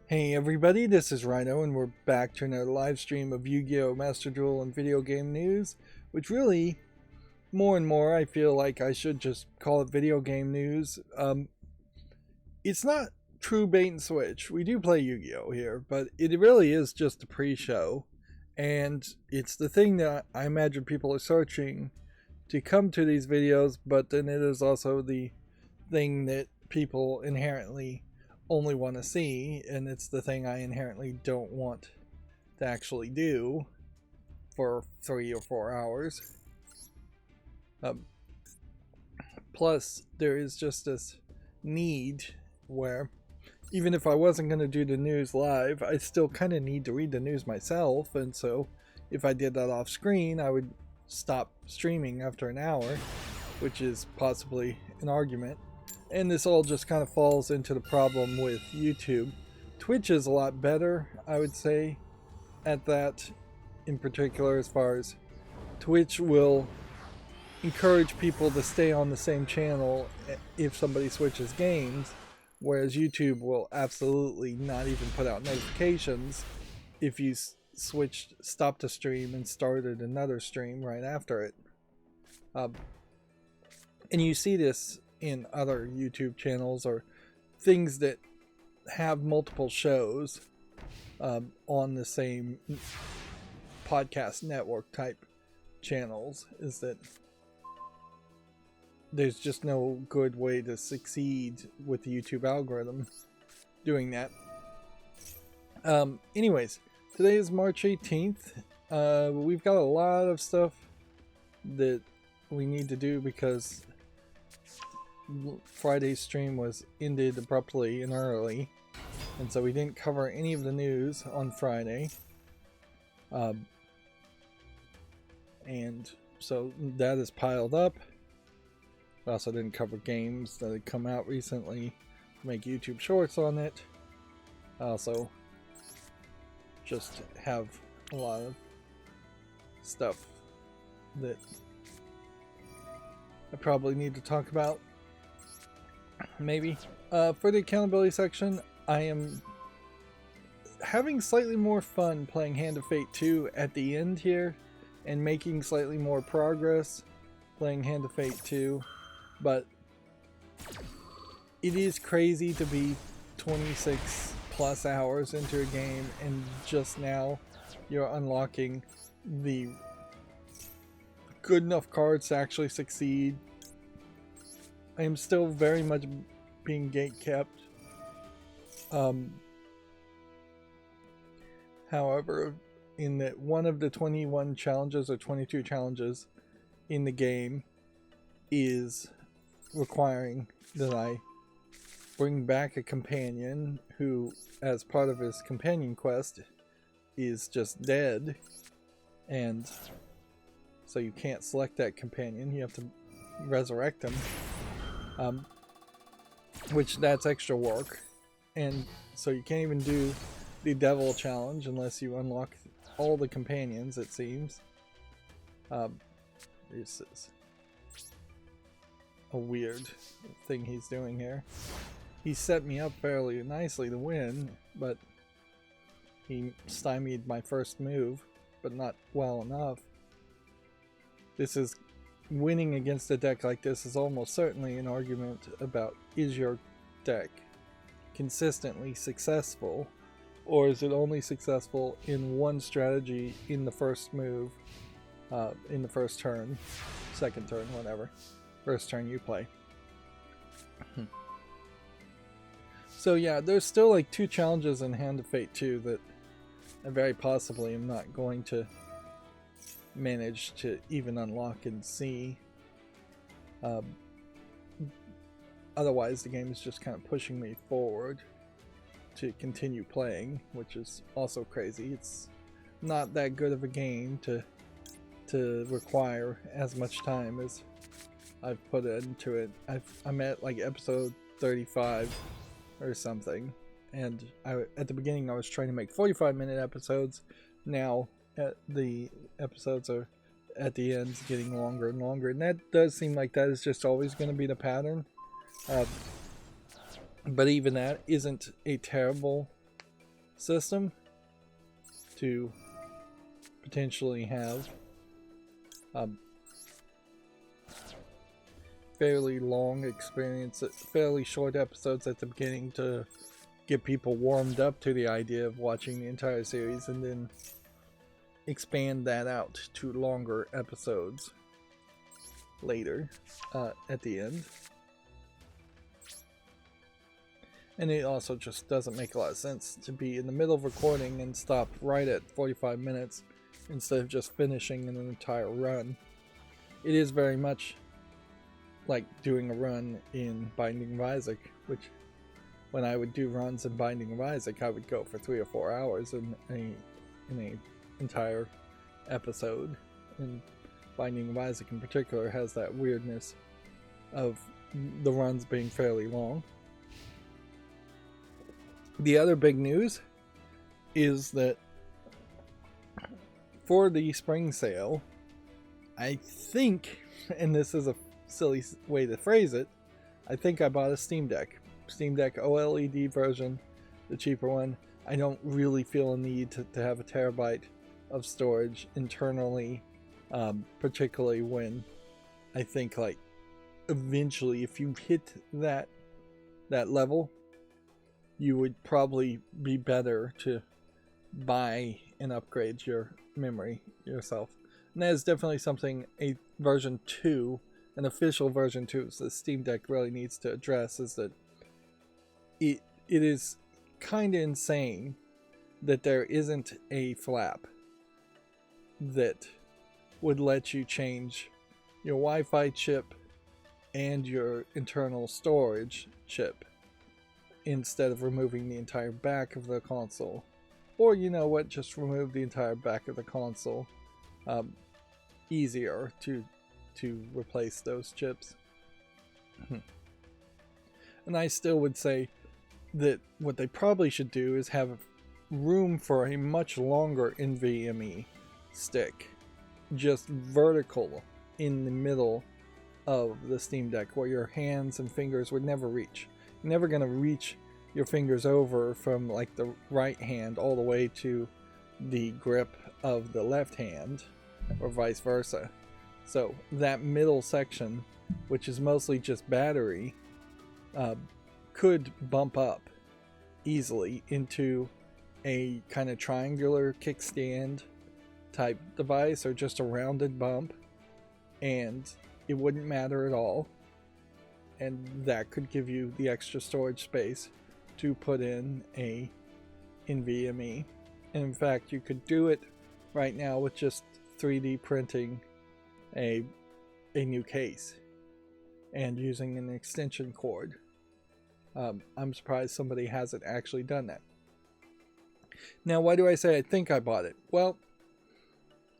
Hey everybody, this is Rydo, and we're back to another live stream of Yu-Gi-Oh! Master Duel and video game news, which really, more and more, I feel like I should just call it video game news. It's not true bait and switch. We do play Yu-Gi-Oh! Here, but it really is just a pre-show, and it's the thing that I imagine people are searching to come to these videos, but then it is also the thing that people inherently only want to see, and it's the thing I inherently don't want to actually do for 3 or 4 hours. Plus, there is just this need where even if I wasn't going to do the news live, I still kind of need to read the news myself, and so if I did that off screen, I would stop streaming after an hour, which is possibly an argument. And this all just kind of falls into the problem with YouTube. Twitch is a lot better, I would say, at that in particular, as far as Twitch will encourage people to stay on the same channel if somebody switches games, whereas YouTube will absolutely not even put out notifications if you stopped a stream and started another stream right after it. And you see this in other YouTube channels or things that have multiple shows on the same podcast network type channels, is that there's just no good way to succeed with the YouTube algorithm doing that. Anyways, today is March 18th. We've got a lot of stuff that we need to do because Friday's stream was ended abruptly and early, and so we didn't cover any of the news on Friday, and so that is piled up. We also didn't cover games that had come out recently, make YouTube shorts on it. I also just have a lot of stuff that I probably need to talk about. Maybe. For the accountability section, I am having slightly more fun playing Hand of Fate 2 at the end here and making slightly more progress playing Hand of Fate 2, but it is crazy to be 26 plus hours into a game and just now you're unlocking the good enough cards to actually succeed. I am still very much being gatekept. However, in that one of the 21 challenges or 22 challenges in the game is requiring that I bring back a companion who, as part of his companion quest, is just dead, and so you can't select that companion. You have to resurrect him. Which that's extra work, and so you can't even do the devil challenge unless you unlock all the companions, it seems. This is a weird thing he's doing here. He set me up fairly nicely to win, but he stymied my first move, but not well enough. This is winning against a deck like this is almost certainly an argument about, is your deck consistently successful, or is it only successful in one strategy in the first move, in the first turn, second turn, whatever, first turn you play. So yeah, there's still like 2 challenges in Hand of Fate 2 that I very possibly am not going to manage to even unlock and see. Otherwise the game is just kind of pushing me forward to continue playing, which is also crazy. It's not that good of a game to require as much time as I've put into it. I'm at like episode 35 or something, and at the beginning I was trying to make 45-minute episodes. Now the episodes are at the end getting longer and longer, and that does seem like that is just always going to be the pattern. But even that isn't a terrible system to potentially have fairly long experience, fairly short episodes at the beginning to get people warmed up to the idea of watching the entire series, and then expand that out to longer episodes later at the end. And it also just doesn't make a lot of sense to be in the middle of recording and stop right at 45 minutes instead of just finishing an entire run. It is very much like doing a run in Binding of Isaac, which when I would do runs in Binding of Isaac, I would go for 3 or 4 hours in a entire episode. And Binding of Isaac in particular has that weirdness of the runs being fairly long. The other big news is that for the spring sale, I think, and this is a silly way to phrase it, I think I bought a Steam Deck OLED version, the cheaper one. I don't really feel a need to have a terabyte of storage internally, particularly when I think like eventually if you hit that level, you would probably be better to buy and upgrade your memory yourself. And that is definitely something a version 2, an official version 2 of the Steam Deck really needs to address, is that it is kind of insane that there isn't a flap that would let you change your Wi-Fi chip and your internal storage chip instead of removing the entire back of the console. Or you know what, just remove the entire back of the console. Easier to replace those chips. And I still would say that what they probably should do is have room for a much longer NVMe stick, just vertical in the middle of the Steam Deck, where your hands and fingers would never reach. You're never going to reach your fingers over from like the right hand all the way to the grip of the left hand, or vice versa. So that middle section, which is mostly just battery, could bump up easily into a kind of triangular kickstand type device, or just a rounded bump, and it wouldn't matter at all. And that could give you the extra storage space to put in a NVMe. And in fact, you could do it right now with just 3D printing a new case and using an extension cord. I'm surprised somebody hasn't actually done that. Now, why do I say I think I bought it? Well,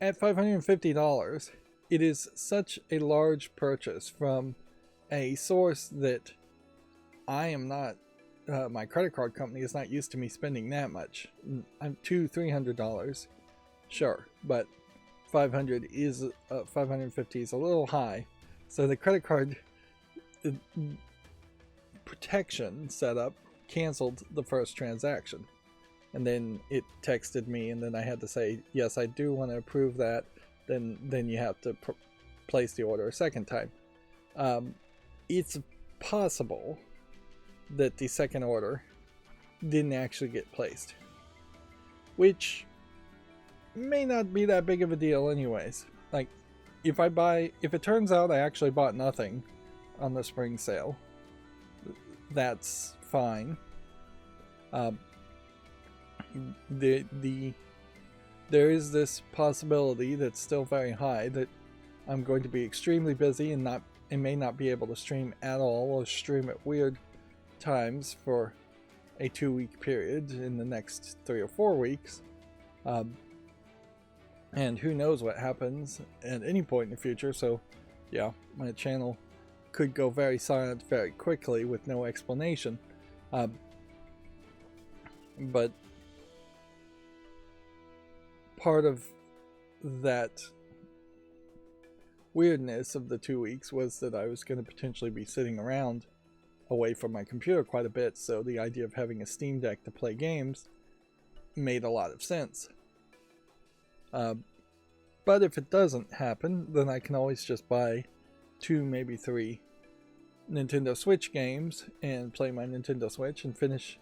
at $550, it is such a large purchase from a source that I am not, my credit card company is not used to me spending that much. I'm $200-300, sure, but 550 is a little high. So the credit card protection setup canceled the first transaction, and then it texted me, and then I had to say, yes, I do want to approve that. Then you have to place the order a second time. It's possible that the second order didn't actually get placed, which may not be that big of a deal anyways. Like, if it turns out I actually bought nothing on the spring sale, that's fine. There is this possibility that's still very high that I'm going to be extremely busy and may not be able to stream at all, or stream at weird times for a 2-week period in the next 3 or 4 weeks. And who knows what happens at any point in the future. So yeah, my channel could go very silent very quickly with no explanation. But part of that weirdness of the 2 weeks was that I was going to potentially be sitting around away from my computer quite a bit, so the idea of having a Steam Deck to play games made a lot of sense. But if it doesn't happen, then I can always just buy 2, maybe 3 Nintendo Switch games and play my Nintendo Switch and finish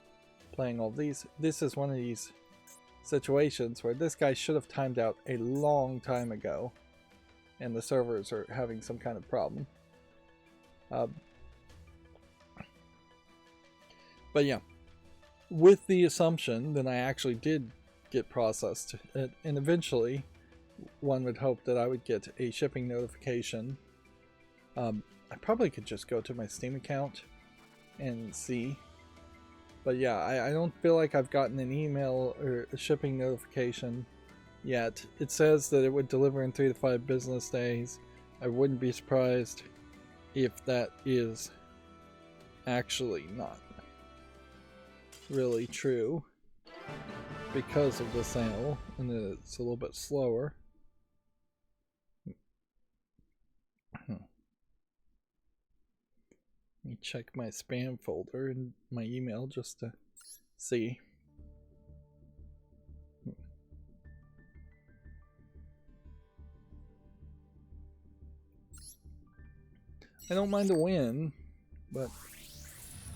playing all these. This is one of these situations where this guy should have timed out a long time ago, and the servers are having some kind of problem. But yeah, with the assumption that I actually did get processed, and eventually one would hope that I would get a shipping notification. I probably could just go to my Steam account and see. But yeah, I don't feel like I've gotten an email or a shipping notification yet. It says that it would deliver in 3 to 5 business days. I wouldn't be surprised if that is actually not really true because of the sale, and that it's a little bit slower. Let me check my spam folder and my email just to see. I don't mind a win, but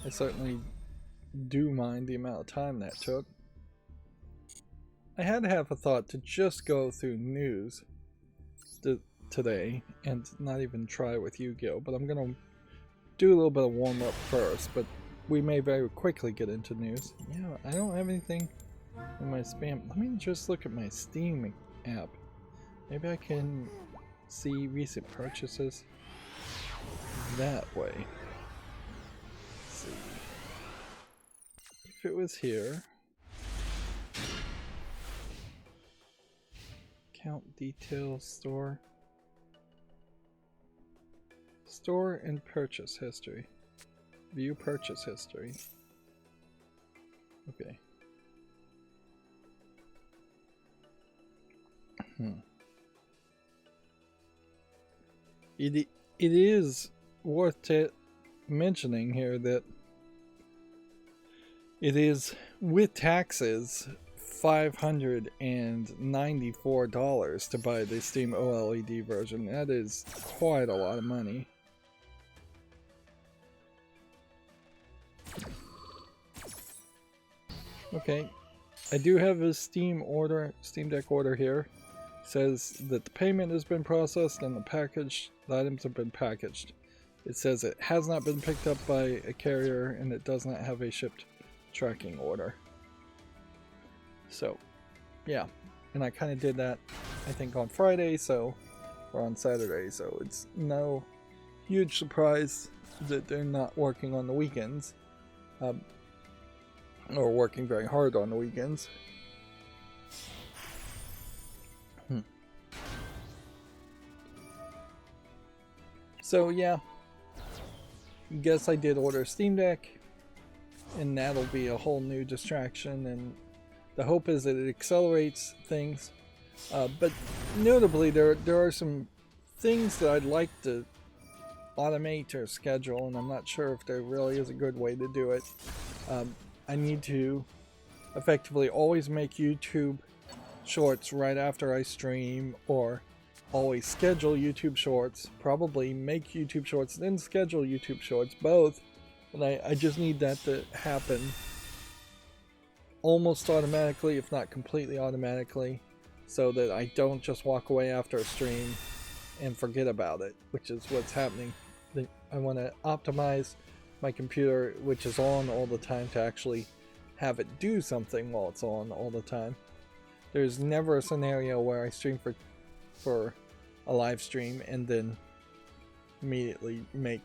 I certainly do mind the amount of time that took. I had to have a thought to just go through news today and not even try with Yu-Gi-Oh, but I'm gonna do a little bit of warm-up first, but we may very quickly get into news. Yeah, I don't have anything in my spam. Let me just look at my Steam app. Maybe I can see recent purchases that way. Let's see. If it was here. Account details, store. Store and purchase history. View purchase history. Okay. It is worth mentioning here that it is, with taxes, $594 to buy the Steam OLED version. That is quite a lot of money. Okay, I do have a Steam Deck order here. It says that the payment has been processed and the items have been packaged. It says it has not been picked up by a carrier and it does not have a shipped tracking order. So, yeah, and I kind of did that, I think, on Friday, or on Saturday, so it's no huge surprise that they're not working on the weekends, or working very hard on the weekends. So yeah, guess I did order a Steam Deck, and that'll be a whole new distraction, and the hope is that it accelerates things. But notably, there are some things that I'd like to automate or schedule, and I'm not sure if there really is a good way to do it. I need to effectively always make YouTube shorts right after I stream, or always schedule YouTube shorts, probably make YouTube shorts, then schedule YouTube shorts, both. And I just need that to happen almost automatically, if not completely automatically, so that I don't just walk away after a stream and forget about it, which is what's happening. I want to optimize my computer, which is on all the time, to actually have it do something while it's on all the time. There's never a scenario where I stream for a live stream and then immediately make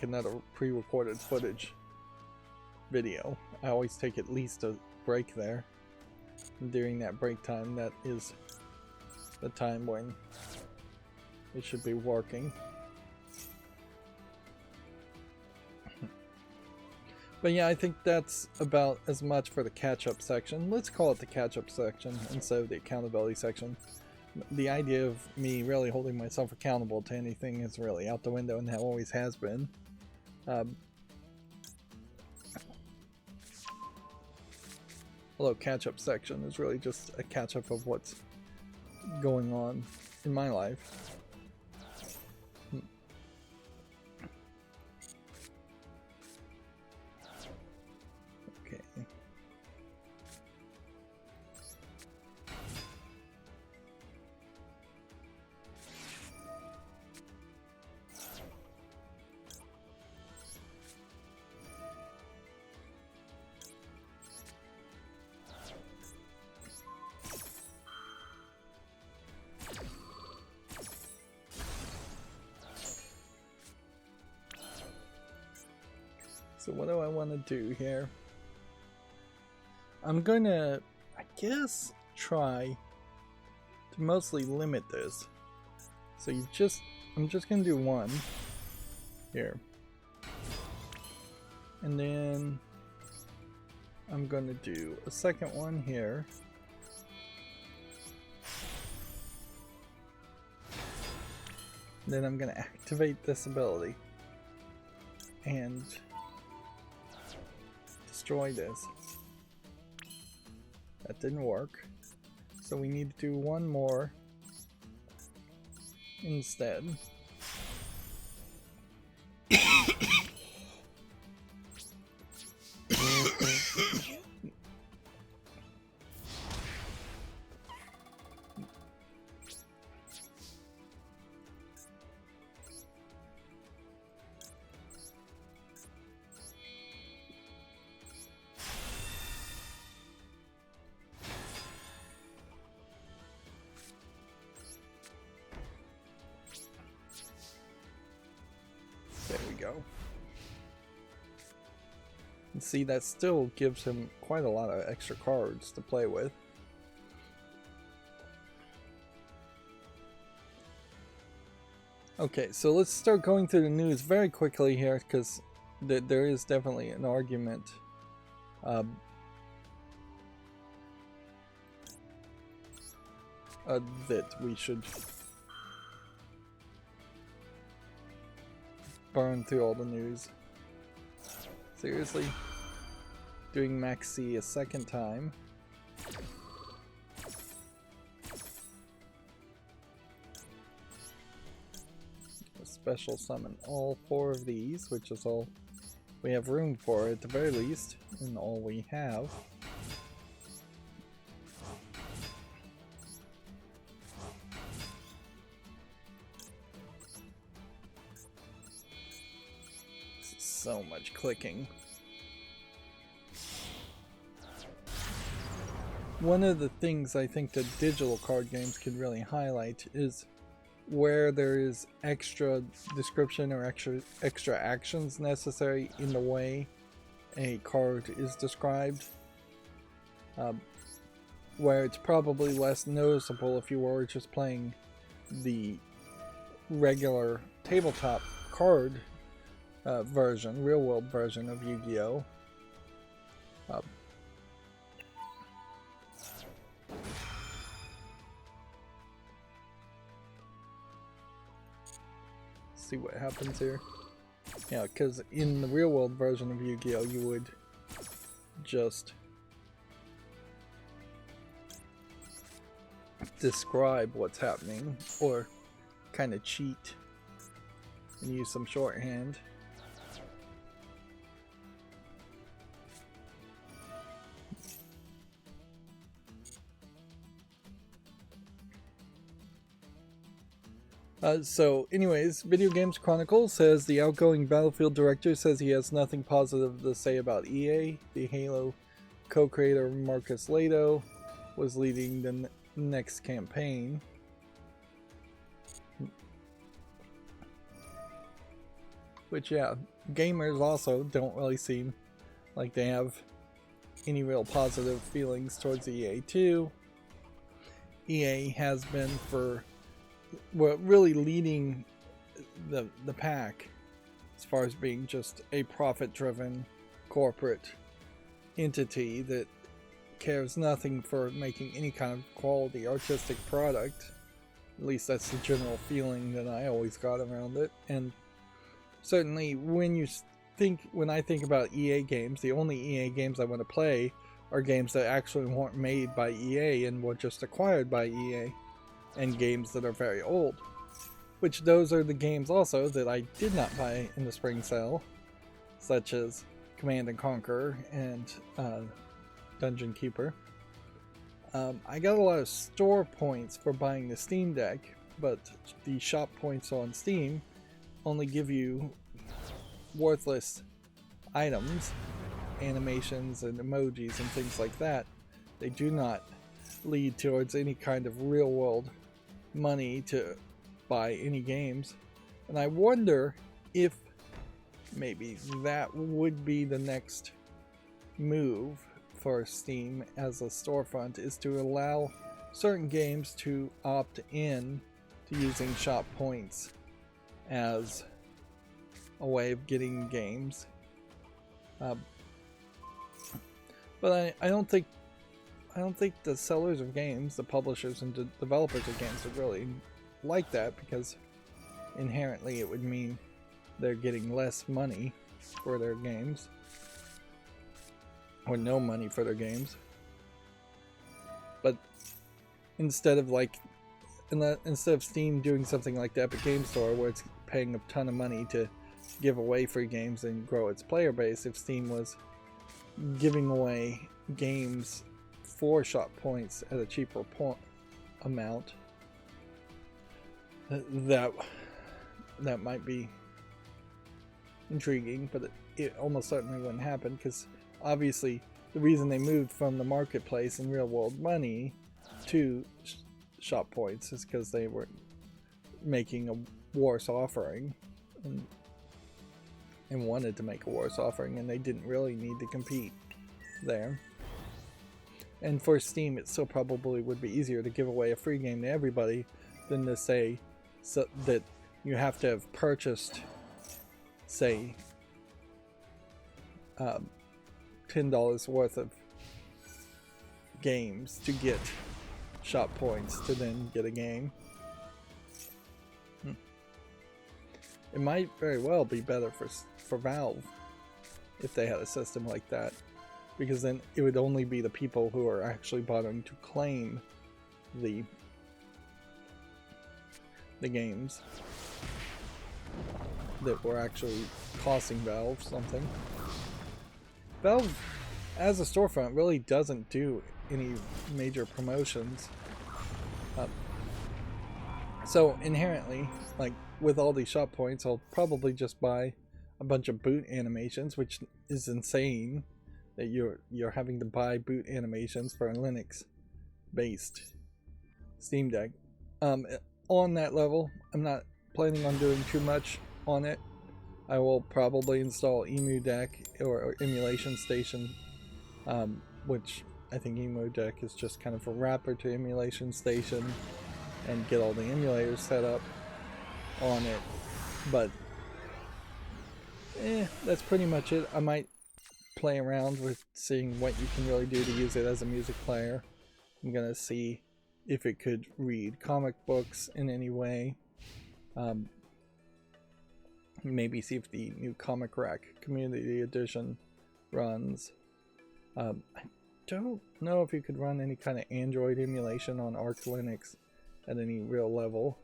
another pre-recorded footage video. I always take at least a break there. And during that break time, that is the time when it should be working. But yeah, I think that's about as much for the catch-up section. Let's call it the catch-up section instead of the accountability section. The idea of me really holding myself accountable to anything is really out the window, and always has been. Although catch-up section is really just a catch-up of what's going on in my life. Okay. So what do I want to do here? I'm going to, I guess, try to mostly limit this. So I'm just going to do one here. And then I'm going to do a second one here. And then I'm going to activate this ability and destroy this. That didn't work. So we need to do one more instead. There we go. And see, that still gives him quite a lot of extra cards to play with. Okay, so let's start going through the news very quickly here, because there is definitely an argument that we should burn through all the news. Seriously? Doing Max C a second time. A special summon all 4 of these, which is all we have room for at the very least, and all we have. So much clicking. One of the things I think that digital card games can really highlight is where there is extra description or extra actions necessary in the way a card is described, where it's probably less noticeable if you were just playing the regular tabletop card version, real world version of Yu-Gi-Oh! See what happens here. Yeah, because in the real world version of Yu-Gi-Oh! You would just describe what's happening, or kind of cheat and use some shorthand. So anyways, Video Games Chronicle says the outgoing Battlefield director says he has nothing positive to say about EA. The Halo co-creator Marcus Rydo was leading the next campaign. Which, yeah, gamers also don't really seem like they have any real positive feelings towards EA too. EA has been for, well, really leading the pack as far as being just a profit-driven corporate entity that cares nothing for making any kind of quality artistic product. At least that's the general feeling that I always got around it. And certainly when I think about EA games, the only EA games I want to play are games that actually weren't made by EA and were just acquired by EA, and games that are very old. Which those are the games also that I did not buy in the spring sale, such as Command & Conquer and Dungeon Keeper. I got a lot of store points for buying the Steam Deck, but the shop points on Steam only give you worthless items, animations and emojis and things like that. They do not lead towards any kind of real world money to buy any games. And I wonder if maybe that would be the next move for Steam as a storefront, is to allow certain games to opt in to using shop points as a way of getting games. But I don't think the sellers of games, the publishers and the developers of games would really like that, because inherently it would mean they're getting less money for their games, or no money for their games. But instead of Steam doing something like the Epic Game Store, where it's paying a ton of money to give away free games and grow its player base, if Steam was giving away games for shop points at a cheaper amount, that might be intriguing. But it almost certainly wouldn't happen, because obviously the reason they moved from the marketplace and real world money to shop points is because they were making a worse offering and wanted to make a worse offering, and they didn't really need to compete there. And for Steam, it still probably would be easier to give away a free game to everybody than to say that you have to have purchased, say, $10 worth of games to get shop points to then get a game. It might very well be better for Valve if they had a system like that, because then it would only be the people who are actually bothering to claim the games that were actually costing Valve something. Valve, as a storefront, really doesn't do any major promotions. So inherently, like with all these shop points, I'll probably just buy a bunch of boot animations, which is insane that you're having to buy boot animations for a Linux-based Steam Deck. On that level, I'm not planning on doing too much on it. I will probably install Emu Deck or Emulation Station, which I think Emu Deck is just kind of a wrapper to Emulation Station, and get all the emulators set up on it. But that's pretty much it. I might play around with seeing what you can really do to use it as a music player. I'm gonna see if it could read comic books in any way. Maybe see if the new Comic Rack Community Edition runs. I don't know if you could run any kind of Android emulation on Arch Linux at any real level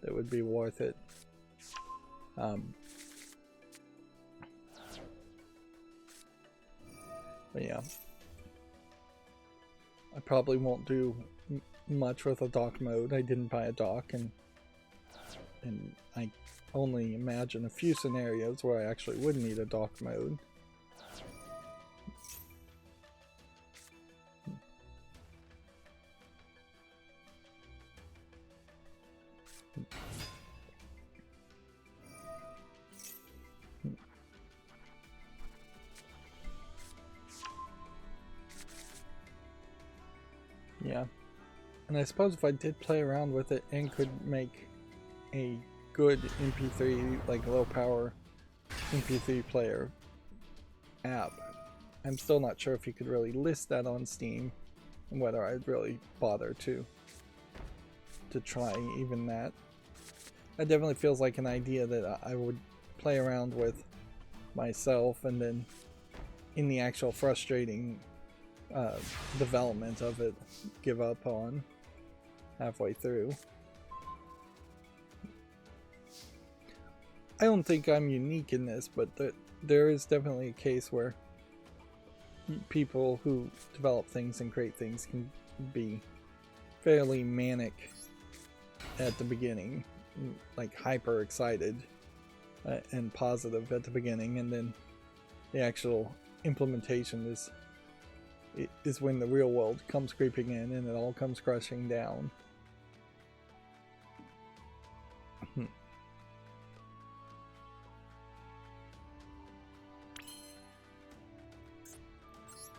that would be worth it. But yeah, I probably won't do much with a dock mode. I didn't buy a dock, and I only imagine a few scenarios where I actually would need a dock mode. Yeah, and I suppose if I did play around with it and could make a good MP3, like low power MP3 player app. I'm still not sure if you could really list that on Steam and whether I'd really bother to try even that. That definitely feels like an idea that I would play around with myself and then in the actual frustrating development of it give up on halfway through. I don't think I'm unique in this, but there is definitely a case where people who develop things and create things can be fairly manic at the beginning, like hyper excited and positive at the beginning, and then the actual implementation is when the real world comes creeping in and it all comes crashing down.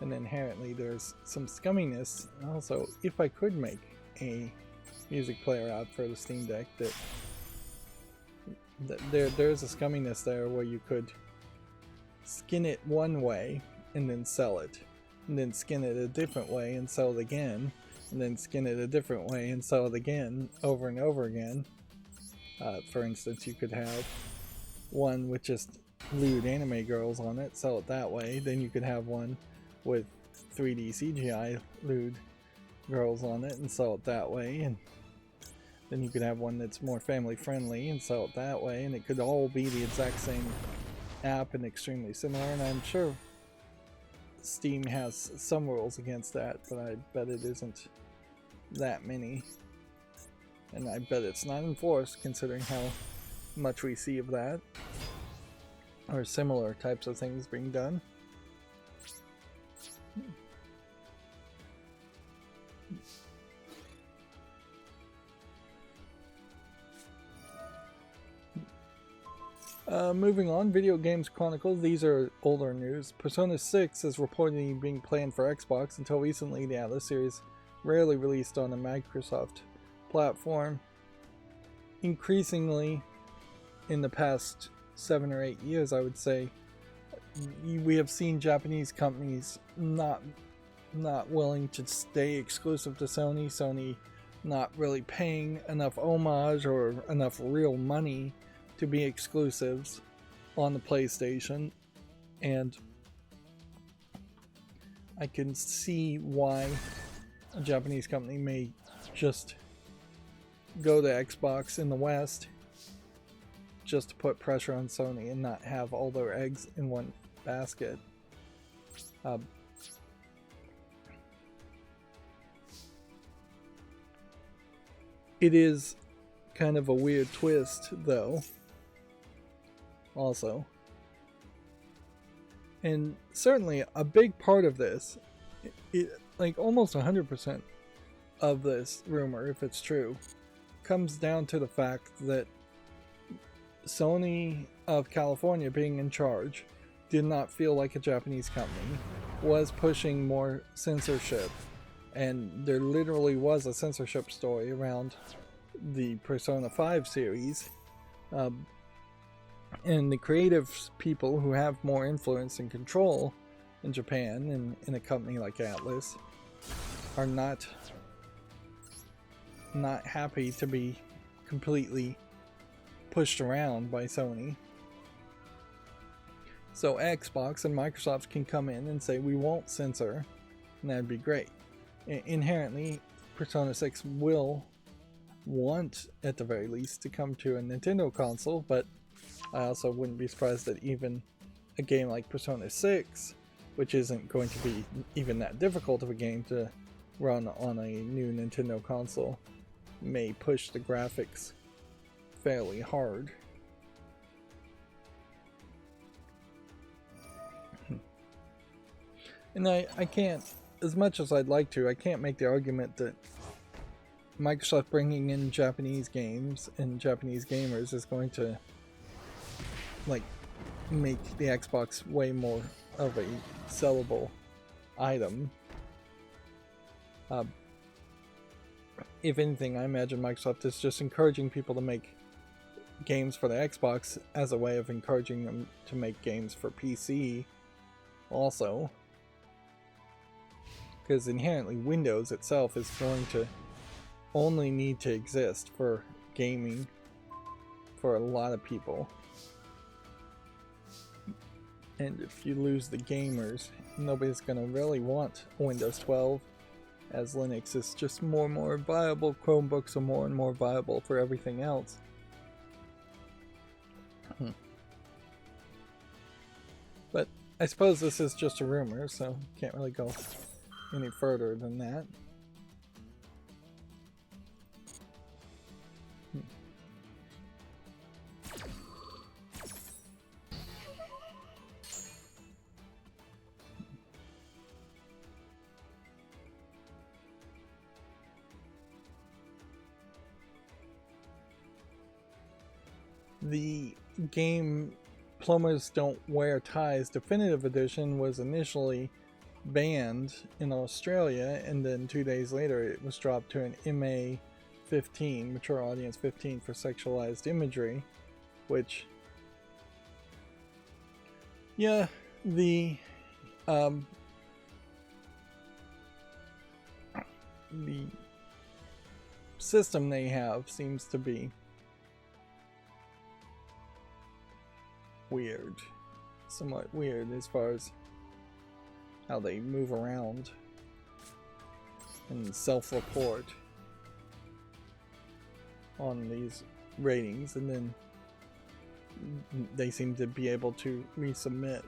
And inherently there's some scumminess. Also, if I could make a music player out for the Steam Deck, there's a scumminess there where you could skin it one way and then sell it, and then skin it a different way and sell it again, and then skin it a different way and sell it again over and over again. For instance, you could have one with just lewd anime girls on it, sell it that way. Then you could have one with 3D CGI lewd girls on it and sell it that way, and then you could have one that's more family friendly and sell it that way, and it could all be the exact same app and extremely similar. And I'm sure Steam has some rules against that, but I bet it isn't that many, and I bet it's not enforced considering how much we see of that or similar types of things being done. Moving on, Video Games Chronicle. These are older news. Persona 6 is reportedly being planned for Xbox. Until recently, the Atlas series rarely released on a Microsoft platform. Increasingly, in the past 7 or 8 years, I would say, we have seen Japanese companies not willing to stay exclusive to Sony. Sony not really paying enough homage or enough real money to be exclusives on the PlayStation, and I can see why a Japanese company may just go to Xbox in the West just to put pressure on Sony and not have all their eggs in one basket. It is kind of a weird twist, though, also. And certainly a big part of this, like almost 100% of this rumor, if it's true, comes down to the fact that Sony of California, being in charge, did not feel like a Japanese company, was pushing more censorship, and there literally was a censorship story around the Persona 5 series. And the creative people who have more influence and control in Japan and in a company like Atlas are not happy to be completely pushed around by Sony. So Xbox and Microsoft can come in and say, we won't censor, and that'd be great. Inherently, Persona 6 will want, at the very least, to come to a Nintendo console, but I also wouldn't be surprised that even a game like Persona 6, which isn't going to be even that difficult of a game to run on a new Nintendo console, may push the graphics fairly hard. And I can't, as much as I'd like to, I can't make the argument that Microsoft bringing in Japanese games and Japanese gamers is going to like make the Xbox way more of a sellable item. If anything, I imagine Microsoft is just encouraging people to make games for the Xbox as a way of encouraging them to make games for PC, also, because inherently Windows itself is going to only need to exist for gaming for a lot of people. And if you lose the gamers, nobody's going to really want Windows 12, as Linux is just more and more viable. Chromebooks are more and more viable for everything else. But I suppose this is just a rumor, so can't really go any further than that. The game Plumbers Don't Wear Ties Definitive Edition was initially banned in Australia, and then 2 days later it was dropped to an MA 15, Mature Audience 15, for sexualized imagery, which, yeah, the system they have seems to be weird, somewhat weird as far as how they move around and self-report on these ratings, and then they seem to be able to resubmit.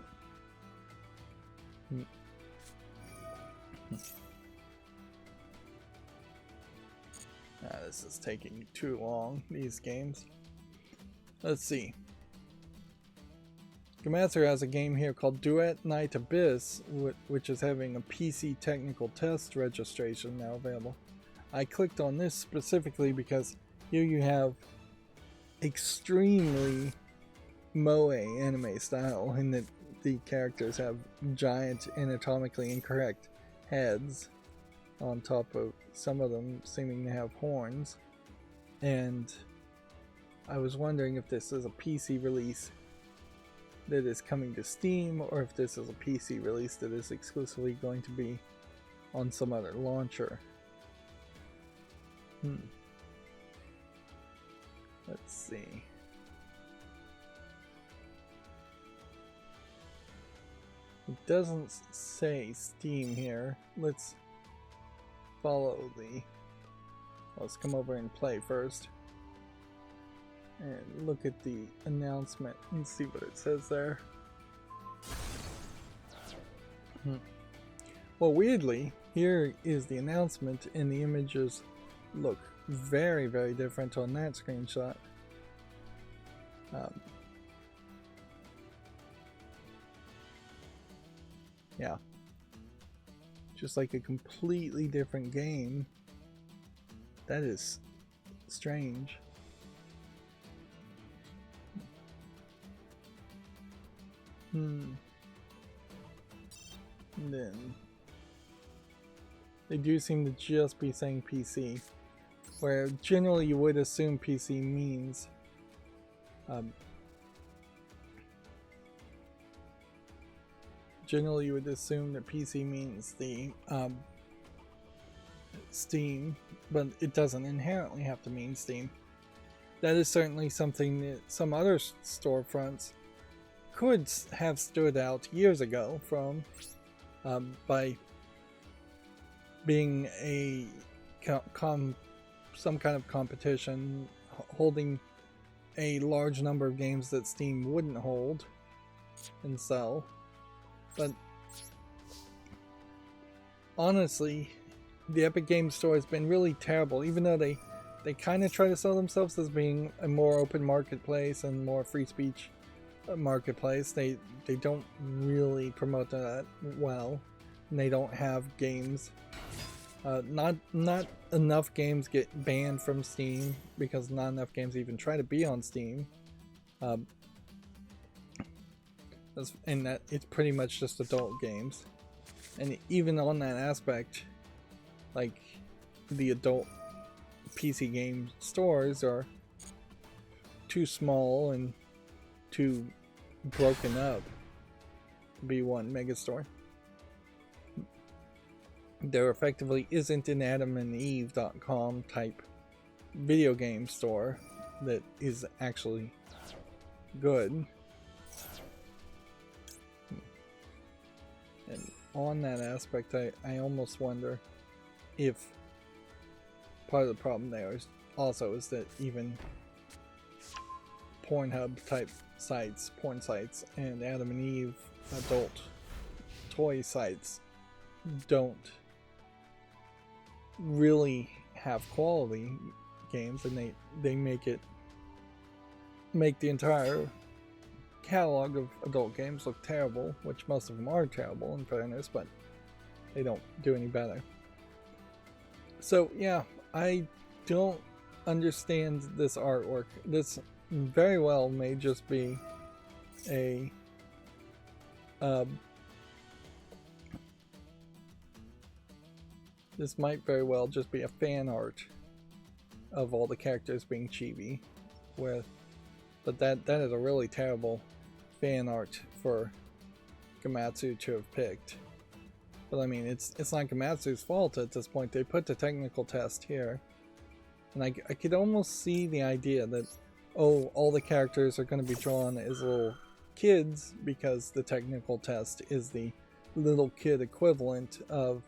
This is taking too long, these games. Let's see. Gamatsu has a game here called Duet Night Abyss, which is having a PC technical test registration now available. I clicked on this specifically because here you have extremely moe anime style, in that the characters have giant anatomically incorrect heads on top of some of them seeming to have horns. And I was wondering if this is a PC release that is coming to Steam, or if this is a PC release that is exclusively going to be on some other launcher. Let's see. It doesn't say Steam here. Let's follow the... Let's come over and play first. And look at the announcement and see what it says there. Well, weirdly, here is the announcement, and the images look very, very different on that screenshot. Yeah. Just like a completely different game. That is strange. And then they do seem to just be saying PC, where generally you would assume PC means generally you would assume that PC means the Steam, but it doesn't inherently have to mean Steam. That is certainly something that some other storefronts could have stood out years ago from, by being a some kind of competition, holding a large number of games that Steam wouldn't hold and sell. But honestly, the Epic Games Store has been really terrible, even though they kind of try to sell themselves as being a more open marketplace and more free speech marketplace. They don't really promote that well, and they don't have games. Not enough games get banned from Steam, because not enough games even try to be on Steam. And that it's pretty much just adult games. And even on that aspect, like, the adult PC game stores are too small and too broken up B1 Megastore. There effectively isn't an AdamandEve.com type video game store that is actually good. And on that aspect, I almost wonder if part of the problem there is that even Pornhub type sites, porn sites, and Adam and Eve adult toy sites don't really have quality games, and they make the entire catalog of adult games look terrible, which most of them are terrible in fairness, but they don't do any better. So yeah, I don't understand this artwork. This very well may just be a this might very well just be a fan art of all the characters being chibi, but that is a really terrible fan art for Gamatsu to have picked. But I mean, it's not Gamatsu's fault at this point. They put the technical test here, and I could almost see the idea that, oh, all the characters are going to be drawn as little kids because the technical test is the little kid equivalent of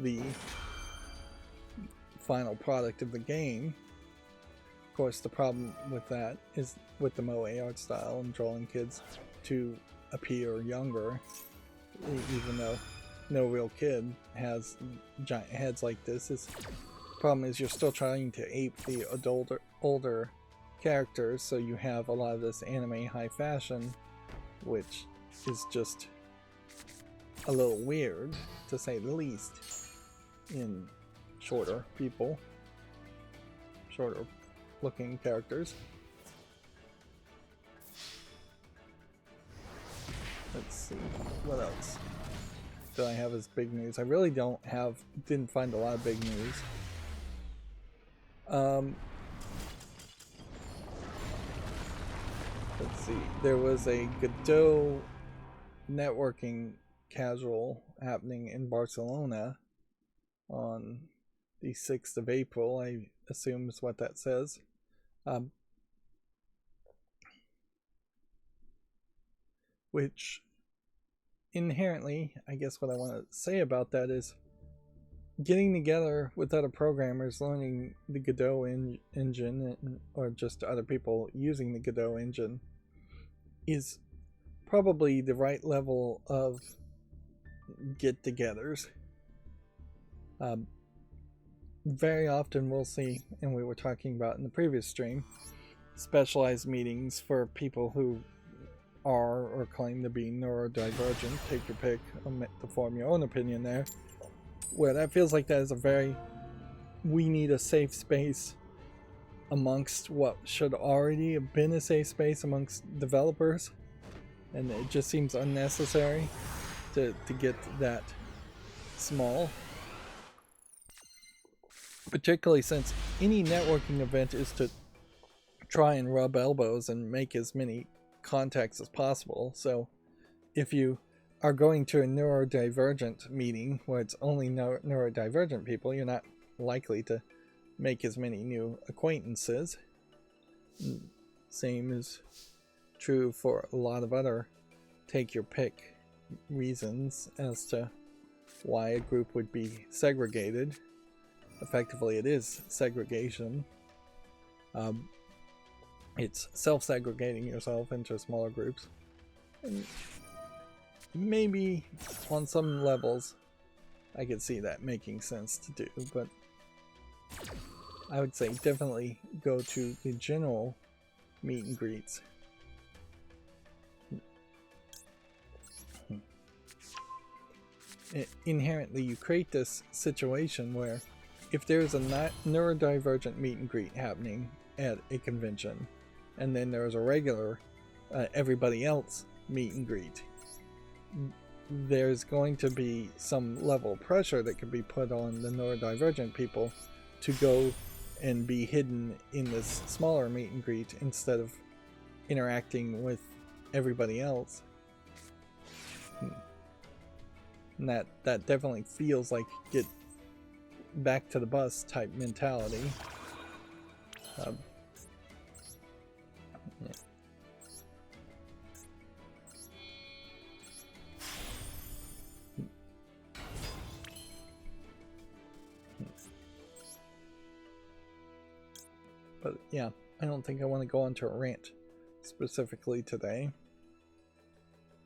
the final product of the game. Of course, the problem with that is with the Moe art style and drawing kids to appear younger, even though no real kid has giant heads like this. The problem is you're still trying to ape the older characters, so you have a lot of this anime high fashion, which is just a little weird, to say the least, in shorter looking characters. Let's see, what else do I have as big news? I really didn't find a lot of big news. Let's see, there was a Godot networking casual happening in Barcelona on the 6th of April, I assume is what that says. Which inherently, I guess what I want to say about that is getting together with other programmers, learning the Godot engine, or just other people using the Godot engine, is probably the right level of get-togethers. Very often we'll see, and we were talking about in the previous stream, specialized meetings for people who are or claim to be neurodivergent. Take your pick to form your own opinion there. Where that feels like that is we need a safe space amongst what should already have been a safe space amongst developers, and it just seems unnecessary to get that small, particularly since any networking event is to try and rub elbows and make as many contacts as possible. So if you are going to a neurodivergent meeting where it's only neurodivergent people, you're not likely to make as many new acquaintances. Same is true for a lot of other take your pick reasons as to why a group would be segregated. Effectively, it is segregation. It's self-segregating yourself into smaller groups. And maybe on some levels I could see that making sense to do, but I would say definitely go to the general meet and greets. Inherently, you create this situation where if there's a neurodivergent meet and greet happening at a convention, and then there's a regular everybody else meet and greet, there's going to be some level of pressure that can be put on the neurodivergent people to go and be hidden in this smaller meet and greet instead of interacting with everybody else. And that definitely feels like get back to the bus type mentality. Yeah. But yeah, I don't think I want to go into a rant specifically today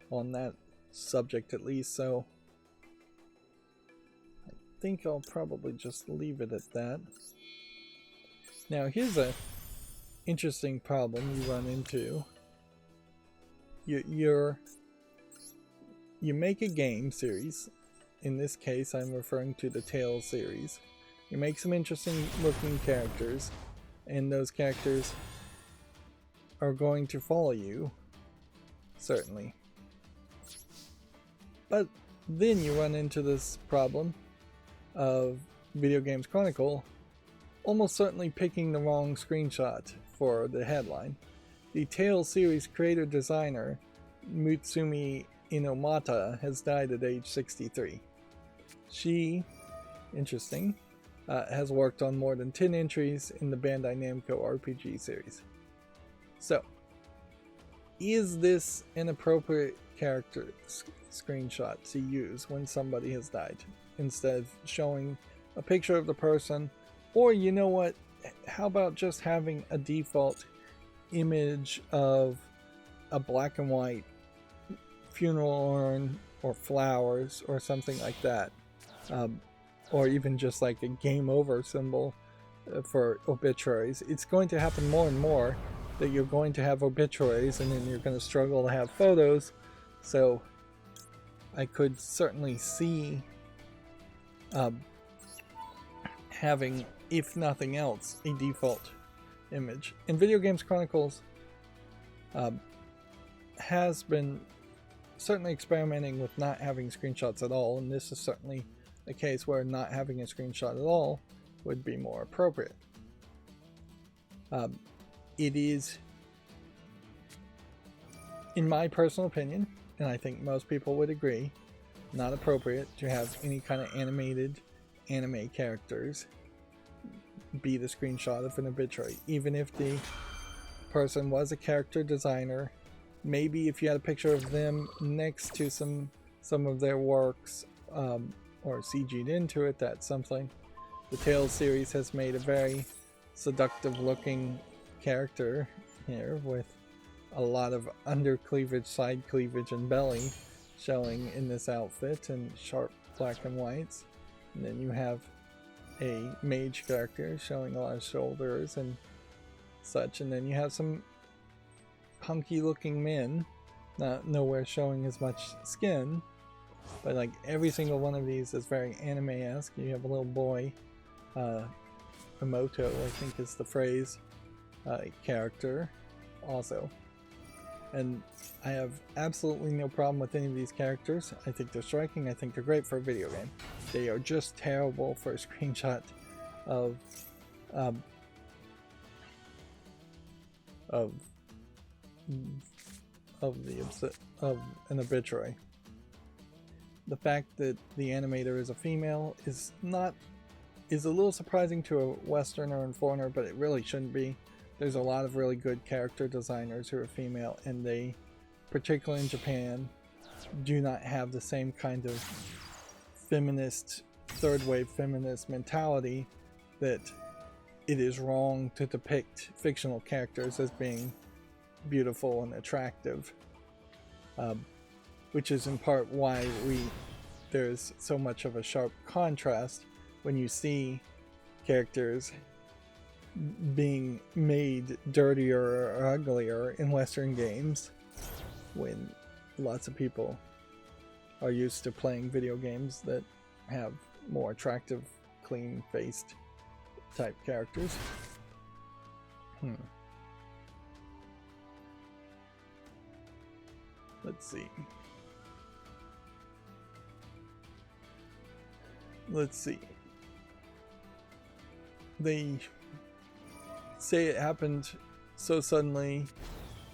on that subject, at least, so I think I'll probably just leave it at that. Now here's a interesting problem you run into. You make a game series. In this case, I'm referring to the Tales series. You make some interesting looking characters, and those characters are going to follow you, certainly. But then you run into this problem of Video Games Chronicle almost certainly picking the wrong screenshot for the headline. The Tales series creator designer Mutsumi Inomata has died at age 63. She, interesting, has worked on more than 10 entries in the Bandai Namco RPG series. So, is this an appropriate character screenshot to use when somebody has died, instead of showing a picture of the person? Or, you know what, how about just having a default image of a black and white funeral urn or flowers or something like that, or even just like a game over symbol for obituaries. It's going to happen more and more that you're going to have obituaries and then you're going to struggle to have photos. So I could certainly see having, if nothing else, a default image. And Video Games Chronicles has been certainly experimenting with not having screenshots at all, and this is certainly a case where not having a screenshot at all would be more appropriate. It is, in my personal opinion, and I think most people would agree, not appropriate to have any kind of animated anime characters be the screenshot of an obituary. Even if the person was a character designer, maybe if you had a picture of them next to some of their works, or CG'd into it, that's something. The Tales series has made a very seductive looking character here with a lot of under cleavage, side cleavage, and belly showing in this outfit, and sharp black and whites. And then you have a mage character showing a lot of shoulders and such, and then you have some hunky looking men, not nowhere showing as much skin, but like every single one of these is very anime-esque. You have a little boy, Emoto I think is the phrase, character also. And I have absolutely no problem with any of these characters. I think they're striking. I think they're great for a video game. They are just terrible for a screenshot of an obituary. The fact that the animator is a female is a little surprising to a Westerner and foreigner, but it really shouldn't be. There's a lot of really good character designers who are female, and they, particularly in Japan, do not have the same kind of feminist, third wave feminist mentality that it is wrong to depict fictional characters as being beautiful and attractive, which is in part why there's so much of a sharp contrast when you see characters being made dirtier or uglier in Western games, when lots of people are used to playing video games that have more attractive, clean-faced type characters. Let's see. They say it happened so suddenly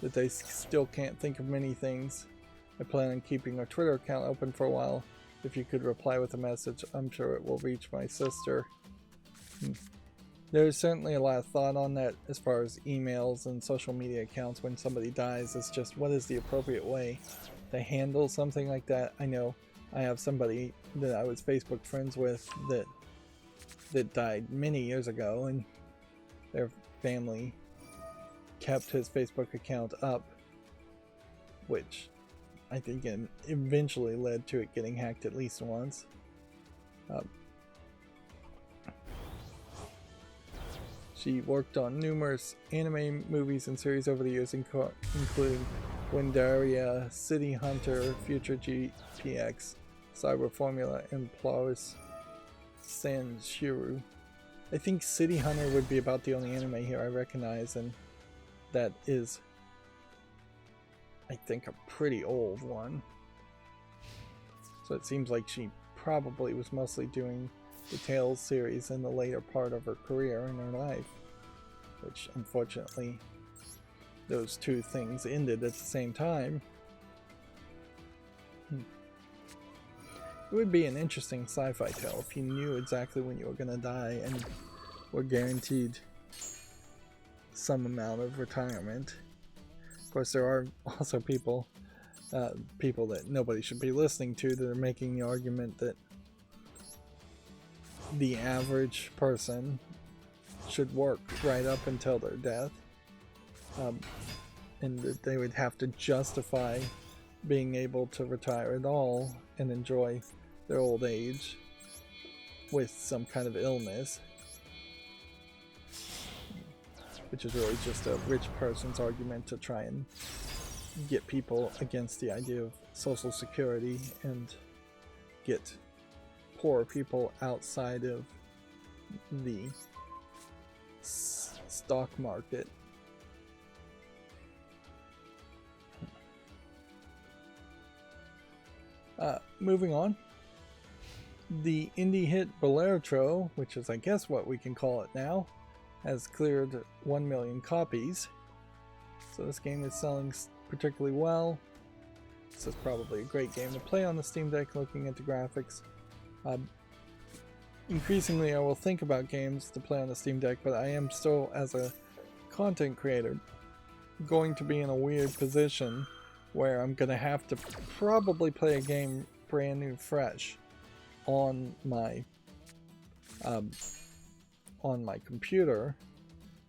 that they still can't think of many things. I plan on keeping a Twitter account open for a while. If you could reply with a message, I'm sure it will reach my sister. There's certainly a lot of thought on that as far as emails and social media accounts when somebody dies. It's just what is the appropriate way to handle something like that. I know I have somebody that I was Facebook friends with that died many years ago, and their family kept his Facebook account up, which I think eventually led to it getting hacked at least once. She worked on numerous anime movies and series over the years, including Windaria, City Hunter, Future GPX, Cyber Formula, and Polaris Sanshiro. I think City Hunter would be about the only anime here I recognize, and that is, I think, a pretty old one. So it seems like she probably was mostly doing the Tales series in the later part of her career in her life, which unfortunately those two things ended at the same time. It would be an interesting sci-fi tale if you knew exactly when you were going to die and were guaranteed some amount of retirement. Of course, there are also people that nobody should be listening to that are making the argument that the average person should work right up until their death, and that they would have to justify being able to retire at all and enjoy their old age with some kind of illness, which is really just a rich person's argument to try and get people against the idea of Social Security and get poor people outside of the stock market. Moving on, the indie hit Balatro, which is I guess what we can call it now, has cleared 1 million copies. So this game is selling particularly well. This is probably a great game to play on the Steam Deck looking at the graphics. Increasingly I will think about games to play on the Steam Deck, but I am still, as a content creator, going to be in a weird position where I'm going to have to probably play a game brand new fresh on my computer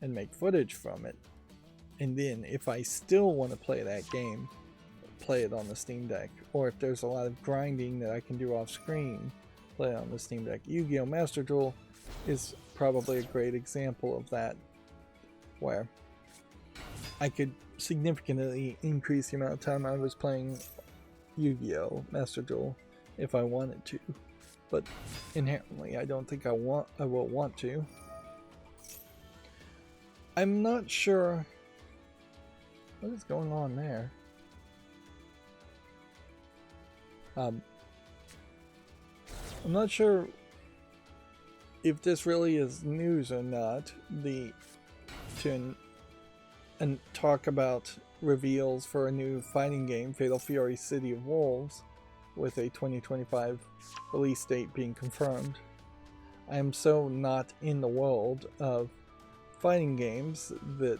and make footage from it, and then if I still want to play that game, play it on the Steam Deck, or if there's a lot of grinding that I can do off screen, play it on the Steam Deck. Yu-Gi-Oh! Master Duel is probably a great example of that, where I could significantly increase the amount of time I was playing Yu-Gi-Oh! Master Duel if I wanted to, but inherently I don't think I will want to. I'm not sure what is going on there. I'm not sure if this really is news or not, and talk about reveals for a new fighting game, Fatal Fury City of Wolves, with a 2025 release date being confirmed. I am so not in the world of fighting games that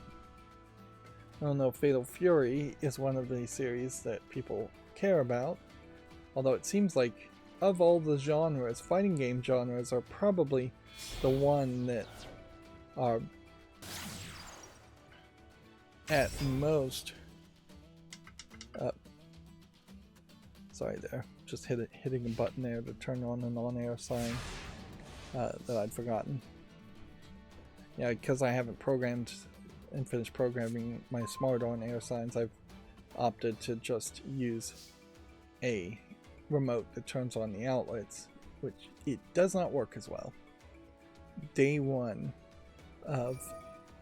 I don't know if Fatal Fury is one of the series that people care about, although it seems like of all the genres, fighting game genres are probably the one that are at most sorry there, just hitting a button there to turn on an on-air sign that I'd forgotten. Yeah, because I haven't programmed and finished programming my smart on-air signs, I've opted to just use a remote that turns on the outlets, which it does not work as well. Day one of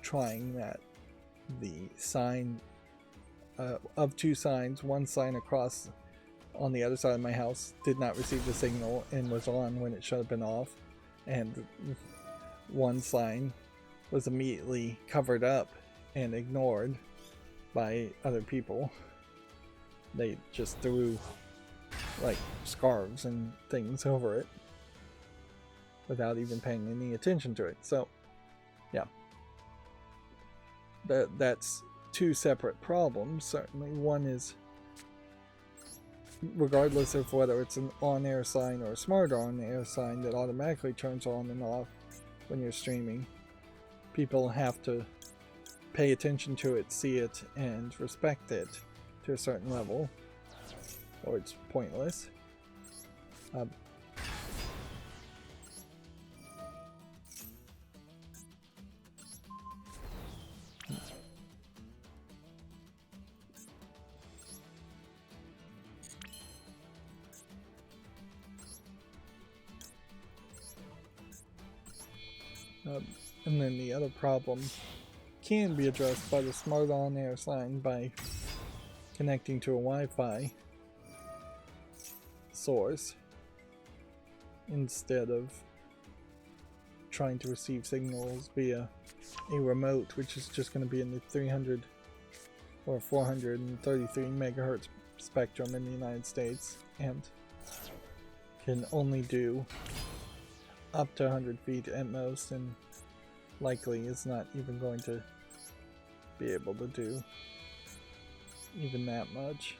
trying that, the sign of two signs, one sign across on the other side of my house did not receive the signal and was on when it should have been off, and one sign was immediately covered up and ignored by other people. They just threw like scarves and things over it without even paying any attention to it. So yeah, that's two separate problems. Certainly one is, regardless of whether it's an on-air sign or a smart on-air sign that automatically turns on and off when you're streaming, people have to pay attention to it, see it, and respect it to a certain level, or it's pointless. And then the other problem can be addressed by the smart on-air sign by connecting to a Wi-Fi source instead of trying to receive signals via a remote, which is just going to be in the 300 or 433 megahertz spectrum in the United States and can only do up to 100 feet at most, and likely is not even going to be able to do even that much.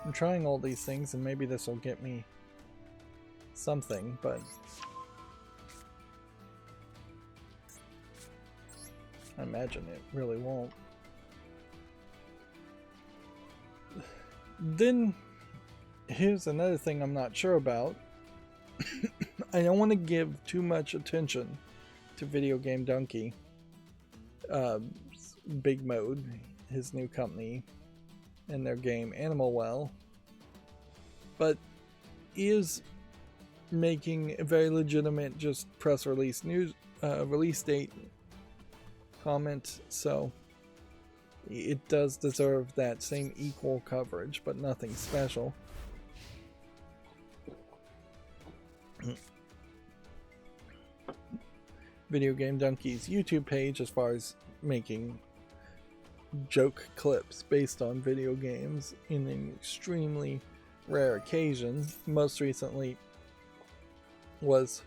I'm trying all these things, and maybe this will get me something, but I imagine it really won't. Then here's another thing I'm not sure about. I don't want to give too much attention to Video Game Donkey, Big Mode, his new company, and their game Animal Well, but is making a very legitimate just press release news release date comment, so it does deserve that same equal coverage, but nothing special. Video Game Donkey's YouTube page, as far as making joke clips based on video games in an extremely rare occasion, most recently was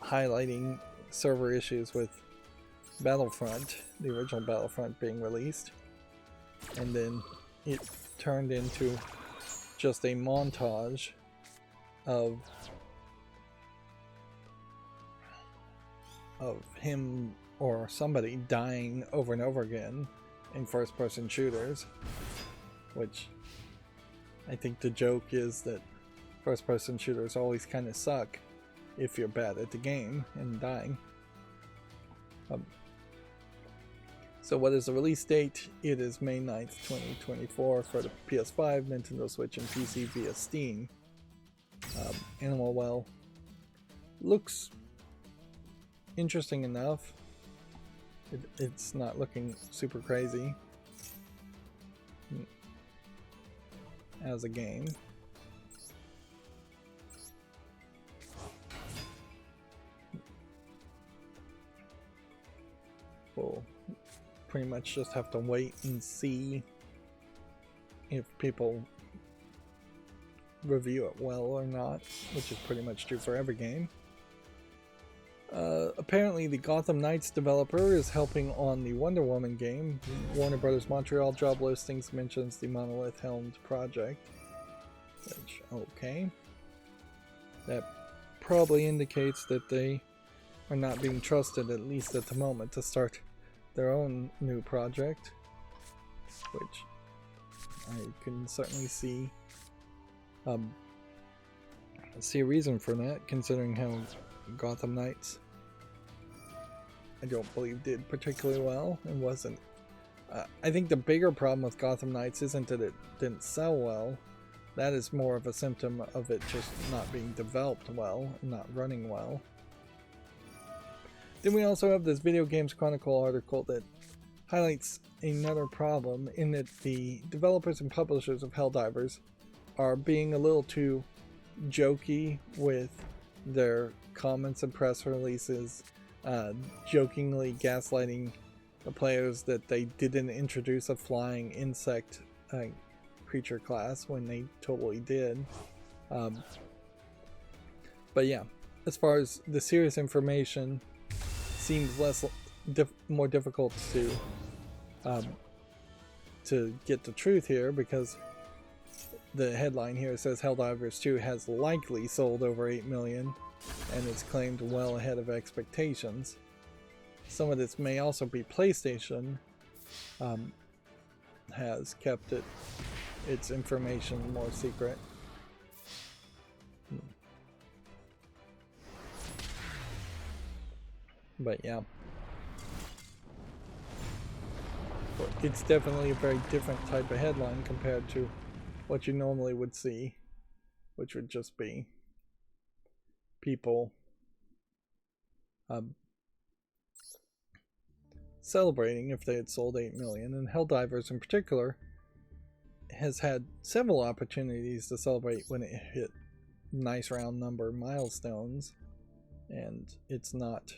highlighting server issues with Battlefront, the original Battlefront being released, and then it turned into just a montage of him or somebody dying over and over again in first-person shooters, which I think the joke is that first-person shooters always kind of suck if you're bad at the game and dying. So what is the release date? It is May 9th, 2024 for the PS5, Nintendo Switch, and PC via Steam. Animal Well looks interesting enough. It's not looking super crazy as a game. We'll pretty much just have to wait and see if people review it well or not, which is pretty much true for every game. Apparently the Gotham Knights developer is helping on the Wonder Woman game. Warner Bros. Montreal job listings mentions the Monolith-helmed project. Which, okay. That probably indicates that they are not being trusted, at least at the moment, to start their own new project. Which I can certainly see a reason for that, considering how Gotham Knights, I don't believe, did particularly well and wasn't. I think the bigger problem with Gotham Knights isn't that it didn't sell well. That is more of a symptom of it just not being developed well and not running well. Then we also have this Video Games Chronicle article that highlights another problem in that the developers and publishers of Helldivers are being a little too jokey with their comments and press releases, jokingly gaslighting the players that they didn't introduce a flying insect creature class when they totally did. But yeah, as far as the serious information, seems more difficult to get the truth here, because the headline here says Helldivers 2 has likely sold over 8 million and it's claimed well ahead of expectations. Some of this may also be PlayStation has kept its information more secret. But yeah, it's definitely a very different type of headline compared to what you normally would see, which would just be people celebrating if they had sold 8 million. And Helldivers in particular has had several opportunities to celebrate when it hit nice round number milestones, and it's not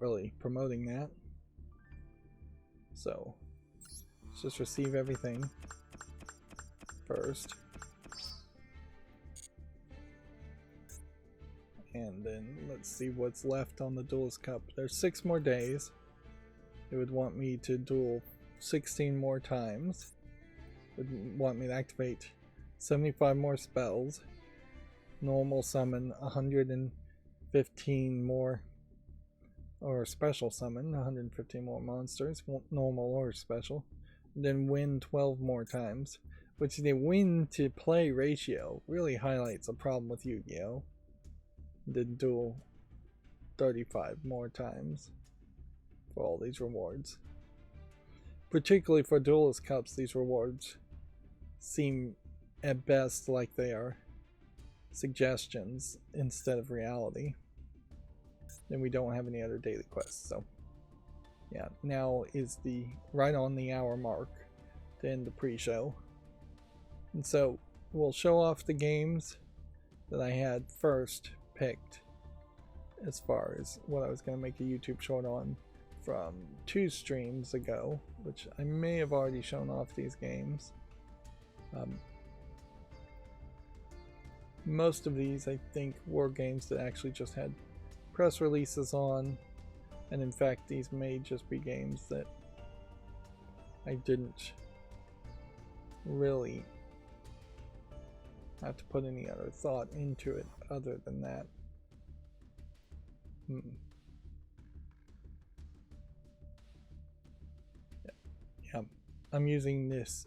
really promoting that. So let's just receive everything first, and then let's see what's left on the Duelist Cup. There's 6 more days. It would want me to duel 16 more times. It would want me to activate 75 more spells, normal summon 115 more, or special summon 115 more monsters, normal or special, then win 12 more times, which the win to play ratio really highlights a problem with Yu-Gi-Oh! Then duel 35 more times for all these rewards. Particularly for Duelist Cups, these rewards seem at best like they are suggestions instead of reality. Then we don't have any other daily quests, so yeah, now is right on the hour mark to end the pre-show. And so we'll show off the games that I had first picked as far as what I was going to make a YouTube short on from 2 streams ago, which I may have already shown off these games. Most of these, I think, were games that actually just had press releases on, and in fact these may just be games that I didn't really have to put any other thought into it other than that. Yeah, I'm using this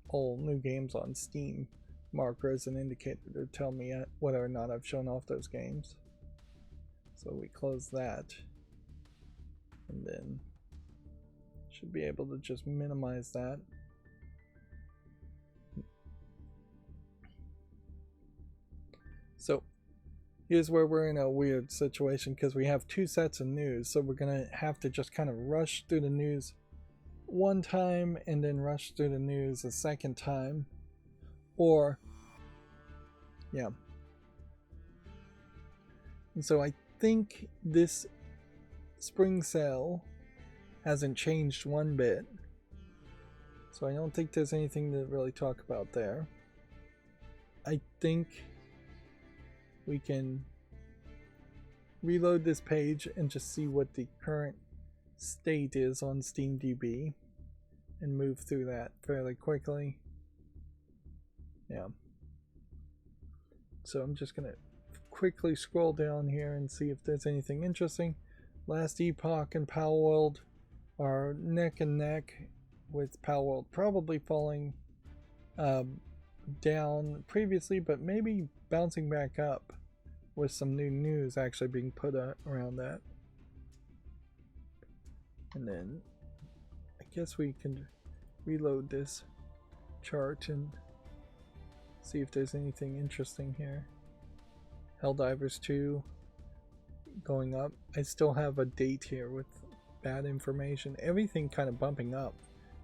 all new games on Steam marker as an indicator to tell me whether or not I've shown off those games. So we close that, and then should be able to just minimize that. So here's where we're in a weird situation, because we have 2 sets of news, so we're gonna have to just kind of rush through the news one time and then rush through the news a second time, or yeah. And so I think this spring sale hasn't changed one bit, so I don't think there's anything to really talk about there. I think we can reload this page and just see what the current state is on SteamDB and move through that fairly quickly. Yeah. So I'm just gonna quickly scroll down here and see if there's anything interesting. Last Epoch and Palworld are neck and neck, with Palworld probably falling down previously, but maybe bouncing back up with some new news actually being put around that. And then I guess we can reload this chart and see if there's anything interesting here. Helldivers 2 going up. I still have a date here with bad information. Everything kind of bumping up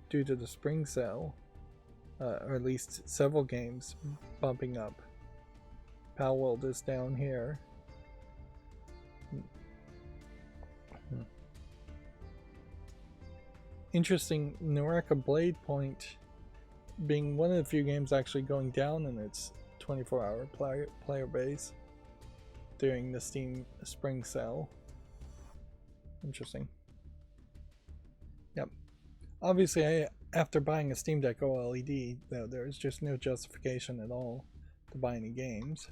due to the spring sale. or at least several games bumping up. Palworld is down here. Interesting, Naraka Blade Point being one of the few games actually going down in its 24-hour player base during the Steam Spring Sale. Interesting. Yep. Obviously, after buying a Steam Deck OLED, though, there is just no justification at all to buy any games.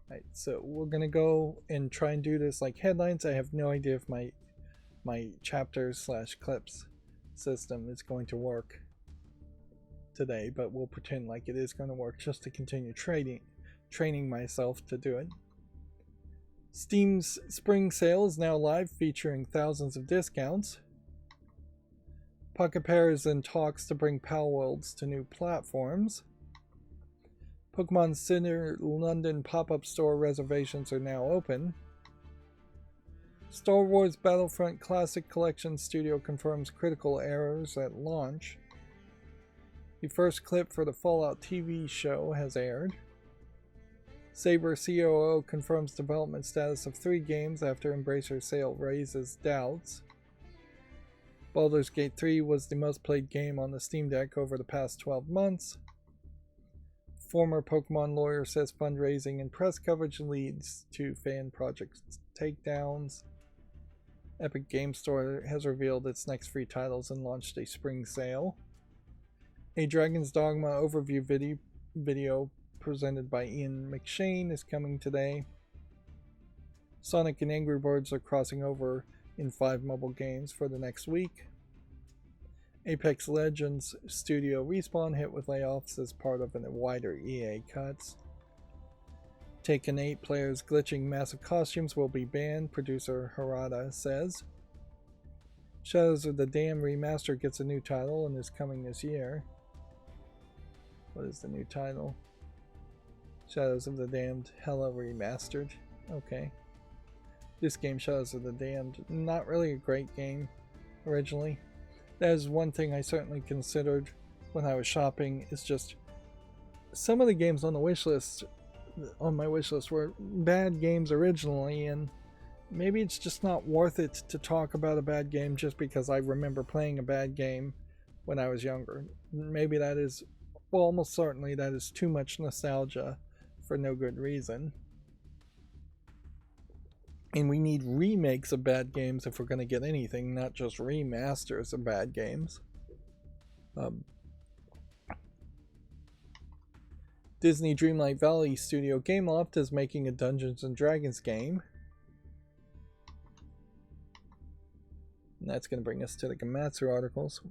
Right, so we're gonna go and try and do this like headlines. I have no idea if my chapters / clips system is going to work today, but we'll pretend like it is going to work just to continue training myself to do it. Steam's spring sale is now live, featuring thousands of discounts. Pocket Pair is in talks to bring Palworlds to new platforms. Pokemon Center London pop-up store reservations are now open. Star Wars Battlefront Classic Collection Studio confirms critical errors at launch. The first clip for the Fallout TV show has aired. Saber COO confirms development status of 3 games after Embracer sale raises doubts. Baldur's Gate 3 was the most played game on the Steam Deck over the past 12 months. Former Pokemon lawyer says fundraising and press coverage leads to fan project takedowns. Epic Game Store has revealed its next free titles and launched a spring sale. A Dragon's Dogma overview video presented by Ian McShane is coming today. Sonic and Angry Birds are crossing over in 5 mobile games for the next week. Apex Legends studio Respawn hit with layoffs as part of a wider EA cuts. Taken 8 players glitching massive costumes will be banned, producer Harada says. Shadows of the Dam Remaster gets a new title and is coming this year. What is the new title? Shadows of the Damned Hella Remastered. Okay. This game, Shadows of the Damned, not really a great game originally. That is one thing I certainly considered when I was shopping, is just some of the games on my wish list were bad games originally, and maybe it's just not worth it to talk about a bad game just because I remember playing a bad game when I was younger. Maybe that is, well, almost certainly that is too much nostalgia for no good reason. And we need remakes of bad games if we're going to get anything, not just remasters of bad games. Disney Dreamlight Valley studio Gameloft is making a Dungeons & Dragons game. And that's going to bring us to the Gamatsu articles.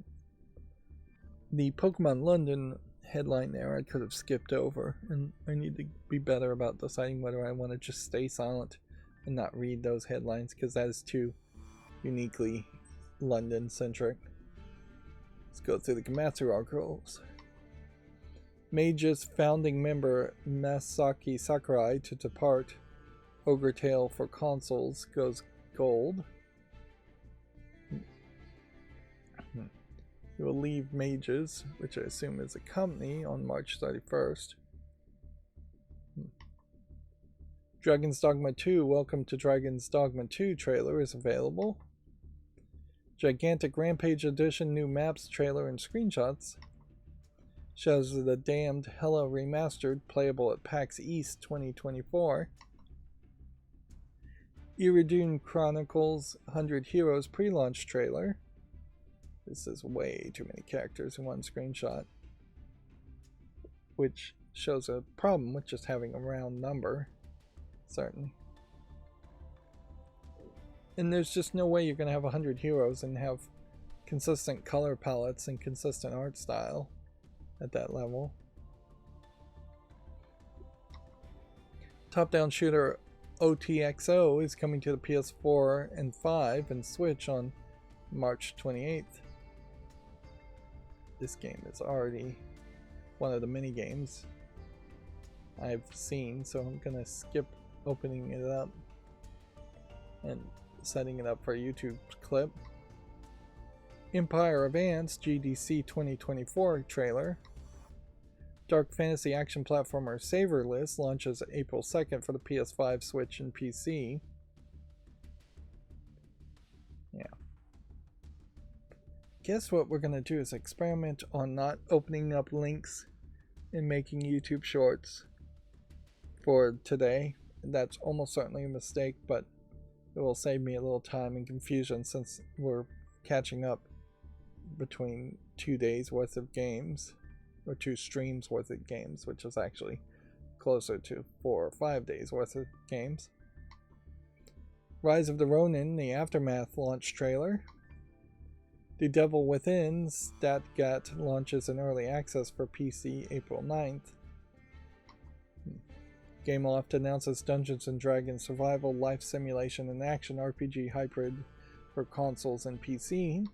The Pokemon London headline there I could have skipped over, and I need to be better about deciding whether I want to just stay silent and not read those headlines, because that is too uniquely London centric. Let's go through the Gamatsu articles. Mage's founding member Masaki Sakurai to depart. Ogre Tale for consoles goes gold. He will leave Mages, which I assume is a company, on March 31st. Dragon's Dogma 2, Welcome to Dragon's Dogma 2 trailer is available. Gigantic Rampage Edition new maps, trailer, and screenshots. Shadows of the Damned Hella Remastered, playable at PAX East 2024. Iridium Chronicles 100 Heroes pre-launch trailer. This is way too many characters in one screenshot, which shows a problem with just having a round number. Certainly. And there's just no way you're going to have 100 heroes and have consistent color palettes and consistent art style at that level. Top-down shooter OTXO is coming to the PS4 and 5 and Switch on March 28th. This game is already one of the mini games I've seen, so I'm going to skip opening it up and setting it up for a YouTube clip. Empire of Ants GDC 2024 trailer. Dark fantasy action platformer Saverless launches April 2nd for the PS5, Switch, and PC. Yeah. Guess what we're going to do is experiment on not opening up links and making YouTube shorts for today. That's almost certainly a mistake, but it will save me a little time and confusion since we're catching up between 2 days worth of games, or 2 streams worth of games, which is actually closer to 4 or 5 days worth of games. Rise of the Ronin, the Aftermath launch trailer. The Devil Within StatGat launches in early access for PC April 9th. Gameloft announces Dungeons & Dragons Survival, Life Simulation, and Action RPG Hybrid for consoles and PC.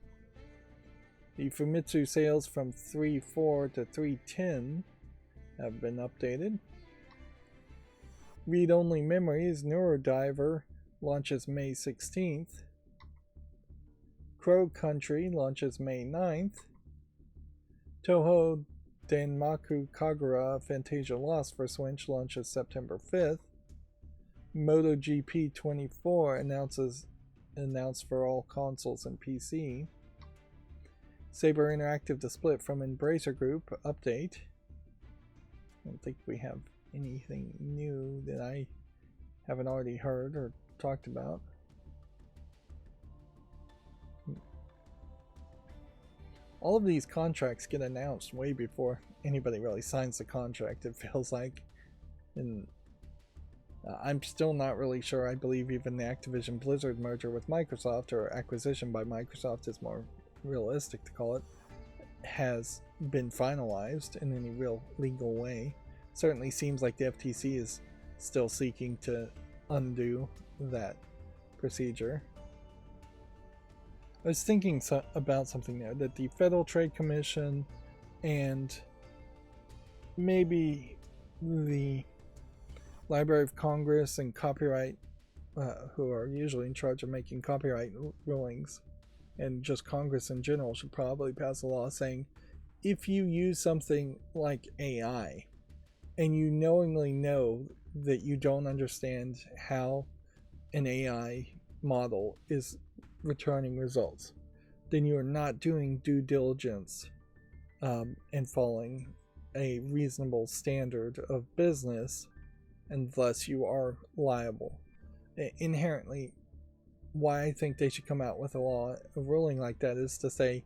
The Famitsu sales from 3.4 to 3.10 have been updated. Read-Only Memories Neurodiver launches May 16th. Crow Country launches May 9th. Toho Danmaku Kagura Fantasia Lost for Switch launches September 5th. MotoGP 24 announced for all consoles and PC. Saber Interactive to split from Embracer Group update. I don't think we have anything new that I haven't already heard or talked about. All of these contracts get announced way before anybody really signs the contract, it feels like. And I'm still not really sure. I believe even the Activision Blizzard merger with Microsoft, or acquisition by Microsoft is more realistic to call it, has been finalized in any real legal way. Certainly seems like the FTC is still seeking to undo that procedure. I was thinking about something there, that the Federal Trade Commission and maybe the Library of Congress and copyright, who are usually in charge of making copyright rulings, and just Congress in general, should probably pass a law saying if you use something like AI and you knowingly know that you don't understand how an AI model is returning results, then you are not doing due diligence and following a reasonable standard of business, and thus you are liable. Inherently, why I think they should come out with a law, a ruling like that, is to say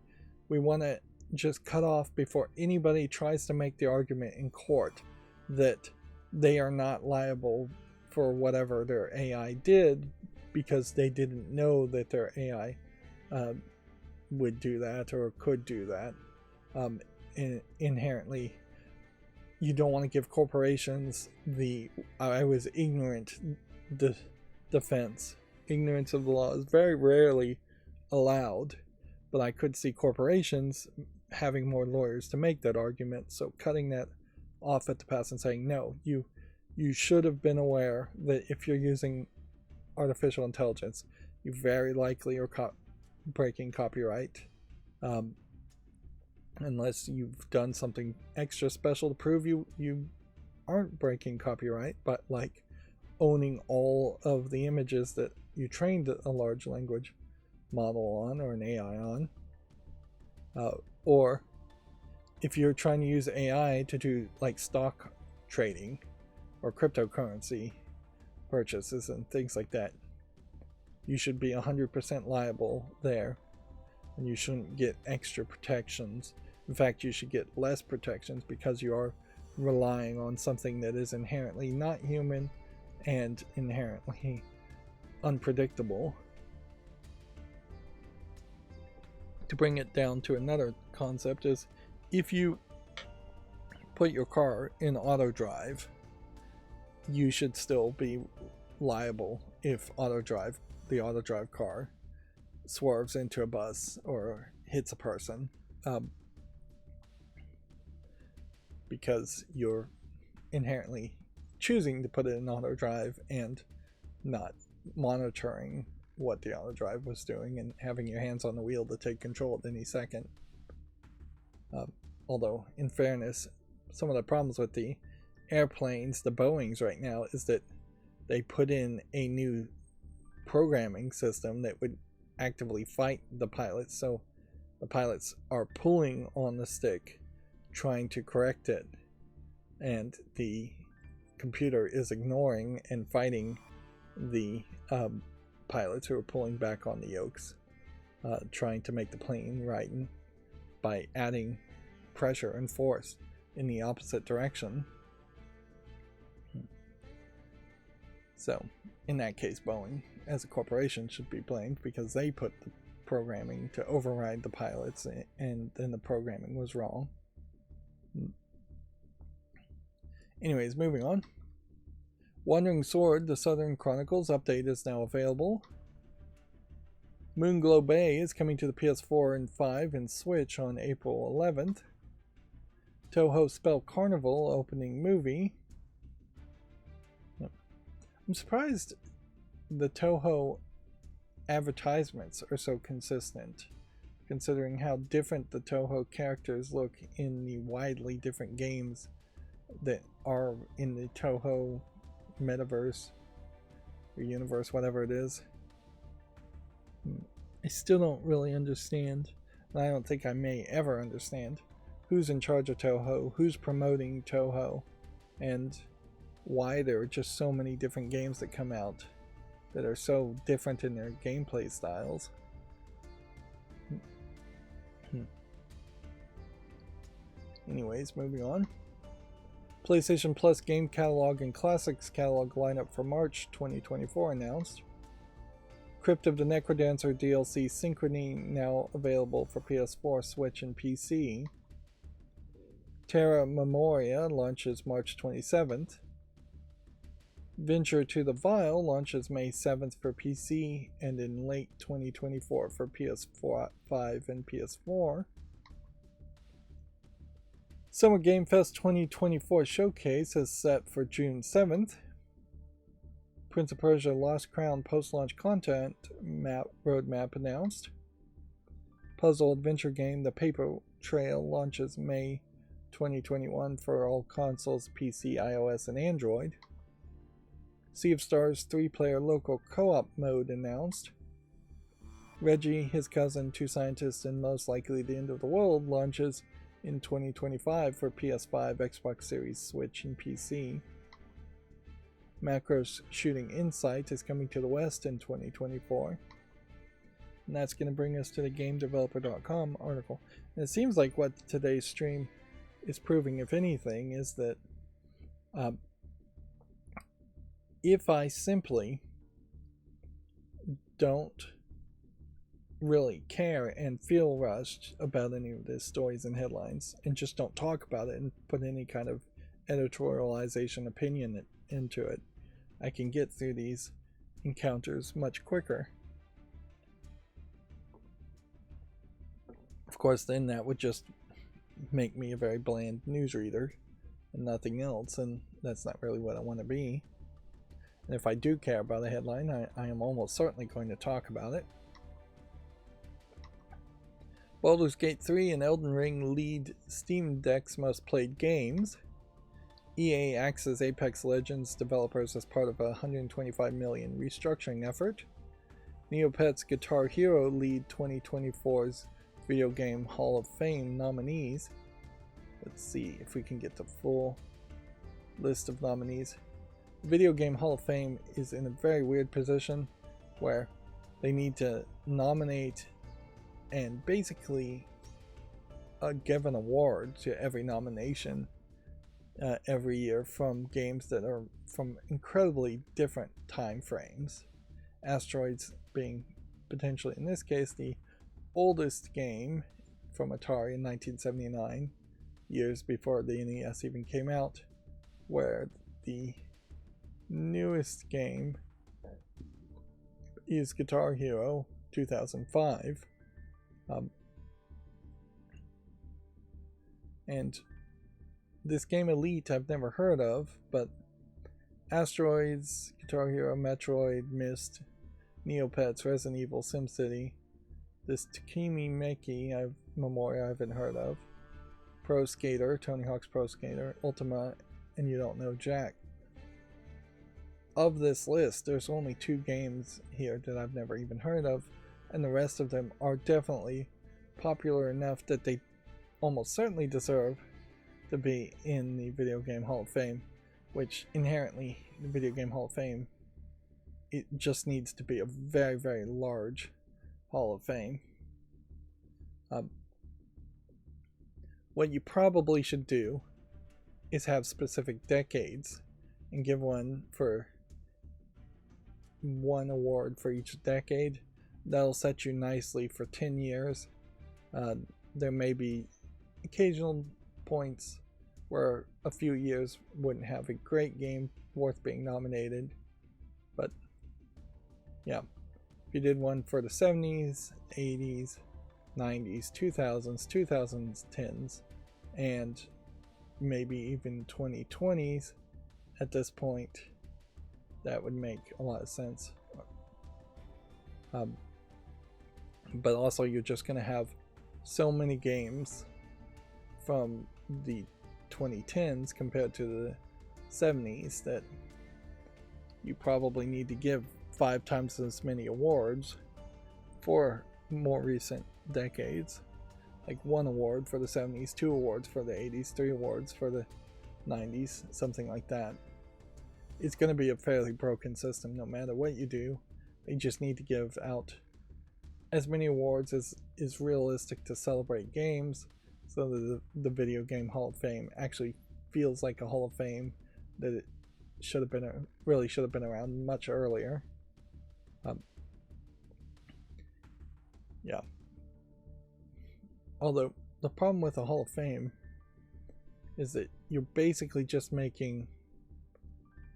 we want to just cut off before anybody tries to make the argument in court that they are not liable for whatever their AI did because they didn't know that their AI would do that or could do that. Inherently, you don't want to give corporations the I was ignorant defense. Ignorance of the law is very rarely allowed, but I could see corporations having more lawyers to make that argument, so cutting that off at the pass and saying, no, you should have been aware that if you're using artificial intelligence, you very likely are breaking copyright, unless you've done something extra special to prove you aren't breaking copyright, but like owning all of the images that you trained a large language model on, or an AI on, or if you're trying to use AI to do like stock trading or cryptocurrency purchases and things like that, you should be 100% liable there, and you shouldn't get extra protections. In fact, you should get less protections because you are relying on something that is inherently not human and inherently unpredictable. To bring it down to another concept is, if you put your car in auto drive, you should still be liable if the auto drive car swerves into a bus or hits a person, because you're inherently choosing to put it in auto drive and not monitoring what the auto drive was doing and having your hands on the wheel to take control at any second. Although, in fairness, some of the problems with the airplanes, the Boeings right now, is that they put in a new programming system that would actively fight the pilots, so the pilots are pulling on the stick trying to correct it, and the computer is ignoring and fighting the pilots who are pulling back on the yokes, trying to make the plane right by adding pressure and force in the opposite direction. So, in that case, Boeing, as a corporation, should be blamed because they put the programming to override the pilots, and then the programming was wrong. Anyways, moving on. Wandering Sword, the Southern Chronicles update is now available. Moonglow Bay is coming to the PS4 and 5 and Switch on April 11th. Toho Spell Carnival opening movie. I'm surprised the Toho advertisements are so consistent, considering how different the Toho characters look in the widely different games that are in the Toho metaverse or universe, whatever it is. I still don't really understand, and I don't think I may ever understand, who's in charge of Toho, who's promoting Toho, and why there are just so many different games that come out that are so different in their gameplay styles. Anyways, moving on. PlayStation Plus game catalog and classics catalog lineup for March 2024 announced. Crypt of the Necrodancer DLC Synchrony now available for PS4, Switch, and PC. Terra Memoria launches March 27th. Venture to the Vile launches May 7th for PC and in late 2024 for PS4, 5, and PS4. Summer Game Fest 2024 showcase is set for June 7th. Prince of Persia Lost Crown post-launch content roadmap announced. Puzzle adventure game The Paper Trail launches May 2021 for all consoles, PC, iOS, and Android. Sea of Stars 3-player local co-op mode announced. Reggie, his cousin, two scientists, and most likely the end of the world launches in 2025 for PS5, Xbox Series, Switch, and PC. Macro's Shooting Insight is coming to the West in 2024. And that's going to bring us to the GameDeveloper.com article. And it seems like what today's stream is proving, if anything, is that if I simply don't really care and feel rushed about any of the stories and headlines and just don't talk about it and put any kind of editorialization opinion into it, I can get through these encounters much quicker. Of course, then that would just make me a very bland newsreader and nothing else, and that's not really what I want to be. And if I do care about a headline, I am almost certainly going to talk about it. Baldur's Gate 3 and Elden Ring lead Steam Deck's most played games. EA axes Apex Legends developers as part of a $125 million restructuring effort. Neopets Guitar Hero lead 2024's Video Game Hall of Fame nominees. Let's see if we can get the full list of nominees. Video Game Hall of Fame is in a very weird position where they need to nominate and basically give an award to every nomination every year from games that are from incredibly different time frames. Asteroids being potentially, in this case, the oldest game from Atari in 1979, years before the NES even came out, where the newest game is Guitar Hero 2005. And this game Elite I've never heard of, but Asteroids, Guitar Hero, Metroid, Myst, Neopets, Resident Evil, SimCity. This Takimi Meki Memorial I haven't heard of. Pro Skater, Tony Hawk's Pro Skater, Ultima, and You Don't Know Jack. Of this list, there's only 2 games here that I've never even heard of, and the rest of them are definitely popular enough that they almost certainly deserve to be in the Video Game Hall of Fame, which inherently, the Video Game Hall of Fame, it just needs to be a very, very large Hall of Fame. What you probably should do is have specific decades and give one award for each decade. That'll set you nicely for 10 years. There may be occasional points where a few years wouldn't have a great game worth being nominated, but yeah, if you did one for the 70s, 80s, 90s, 2000s, 2010s, and maybe even 2020s at this point, that would make a lot of sense. But also, you're just going to have so many games from the 2010s compared to the 70s that you probably need to give 5 times as many awards for more recent decades. Like 1 award for the 70s, 2 awards for the 80s, 3 awards for the 90s, something like that. It's going to be a fairly broken system no matter what you do. They just need to give out as many awards as is realistic to celebrate games, so that the Video Game Hall of Fame actually feels like a Hall of Fame that it really should have been around much earlier. Yeah. Although the problem with a Hall of Fame is that you're basically just making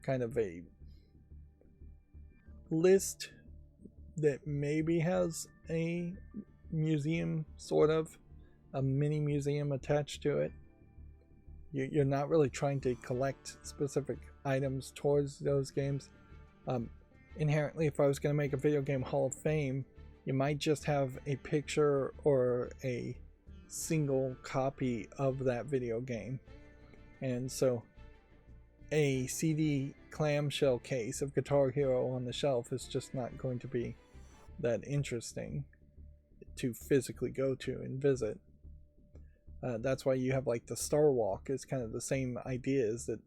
kind of a list that maybe has a museum, sort of a mini museum attached to it. You're not really trying to collect specific items towards those games. Inherently, if I was going to make a Video Game Hall of Fame, you might just have a picture or a single copy of that video game. And so a CD clamshell case of Guitar Hero on the shelf is just not going to be that interesting to physically go to and visit. That's why you have like the Star Walk is kind of the same idea, is that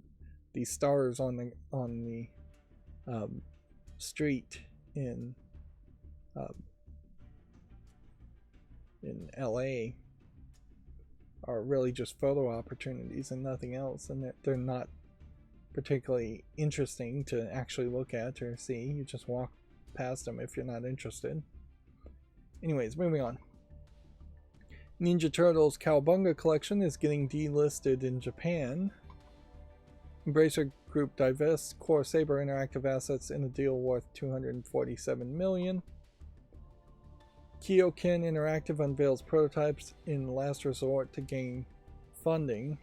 these stars on the street in LA are really just photo opportunities and nothing else, and they're not particularly interesting to actually look at or see. You just walk past them if you're not interested. Anyways, moving on. Ninja Turtles Cowabunga Collection is getting delisted in Japan. Embracer Group divests Core Saber Interactive assets in a deal worth $247 million. Kyoken Interactive unveils prototypes in last resort to gain funding.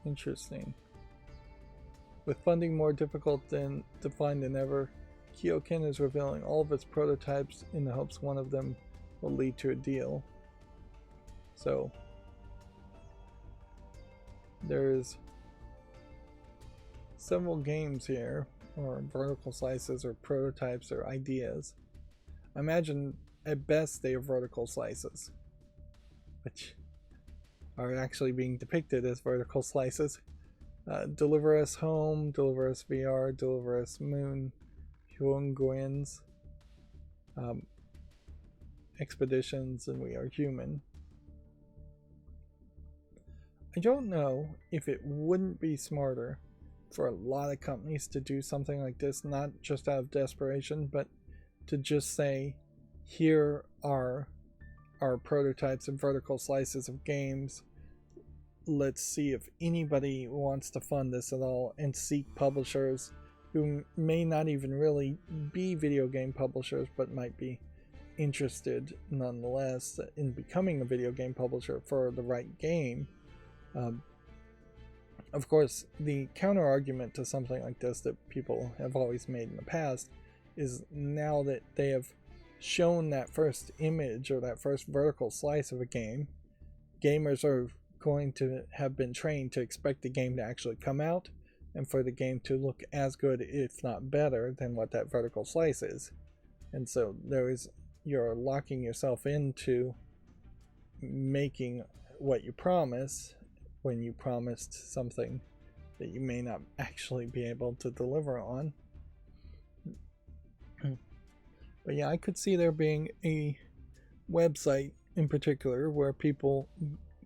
Interesting. With funding more difficult to find than ever, Kyoken is revealing all of its prototypes in the hopes one of them will lead to a deal. So there's several games here, or vertical slices, or prototypes, or ideas. I imagine at best they are vertical slices, which are actually being depicted as vertical slices. Deliver Us Home, Deliver Us VR, Deliver Us Moon, Hyunguin's, Expeditions, and We Are Human. I don't know if it wouldn't be smarter for a lot of companies to do something like this, not just out of desperation, but to just say, here are our prototypes and vertical slices of games. Let's see if anybody wants to fund this at all, and seek publishers who may not even really be video game publishers, but might be interested nonetheless in becoming a video game publisher for the right game. Of course, the counter argument to something like this that people have always made in the past is now that they have shown that first image or that first vertical slice of a game, gamers are going to have been trained to expect the game to actually come out and for the game to look as good, if not better, than what that vertical slice is. And so you're locking yourself into making what you promise when you promised something that you may not actually be able to deliver on. But yeah, I could see there being a website in particular where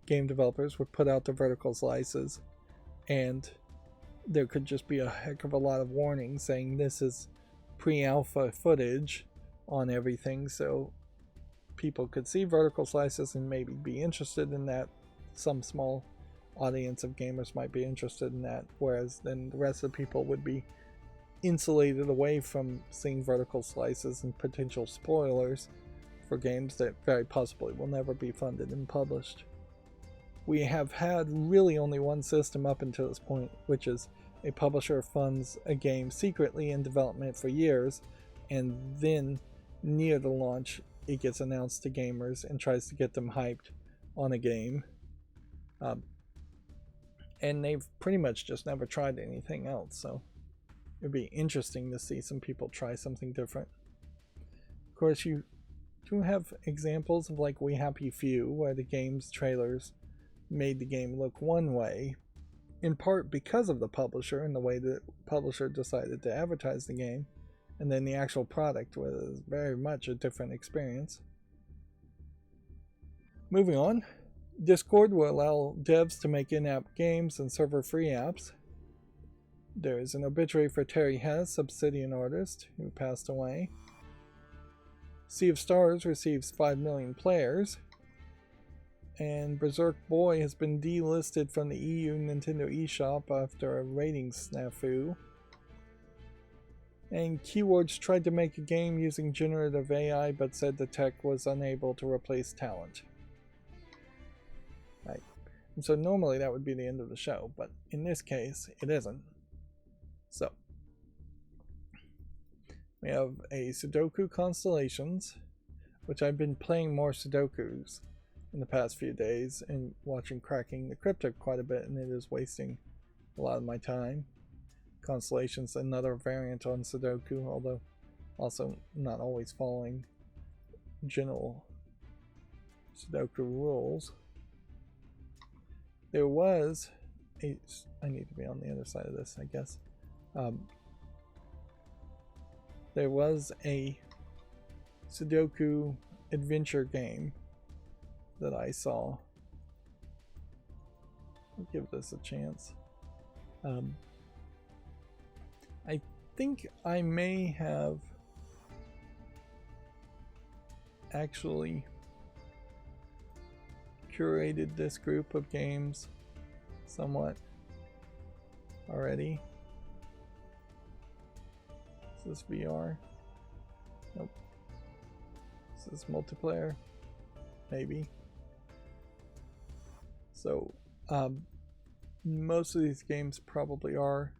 game developers would put out the vertical slices, and there could just be a heck of a lot of warnings saying this is pre-alpha footage on everything, so people could see vertical slices and maybe be interested in that. Some small audience of gamers might be interested in that, whereas then the rest of the people would be insulated away from seeing vertical slices and potential spoilers for games that very possibly will never be funded and published. We have had really only one system up until this point, which is a publisher funds a game secretly in development for years, and then near the launch it gets announced to gamers and tries to get them hyped on a game. And they've pretty much just never tried anything else, so it'd be interesting to see some people try something different. Of course, you do have examples of like We Happy Few, where the game's trailers made the game look one way, in part because of the publisher and the way the publisher decided to advertise the game, and then the actual product was very much a different experience. Moving on, Discord will allow devs to make in-app games and server-free apps. There is an obituary for Terry Hess, Obsidian artist, who passed away. Sea of Stars receives 5 million players. And Berserk Boy has been delisted from the EU Nintendo eShop after a ratings snafu. And Keywords tried to make a game using generative AI but said the tech was unable to replace talent. Right. And so normally that would be the end of the show, but in this case it isn't. So we have a Sudoku Constellations, which I've been playing more Sudokus in the past few days and watching Cracking the Cryptic quite a bit, and it is wasting a lot of my time. Constellations, another variant on Sudoku, although also not always following general Sudoku rules. There was a... I need to be on the other side of this, I guess. There was a Sudoku adventure game that I saw. I'll give this a chance. I think I may have actually curated this group of games somewhat already. Is this VR? Nope. Is this multiplayer? Maybe. So, most of these games probably are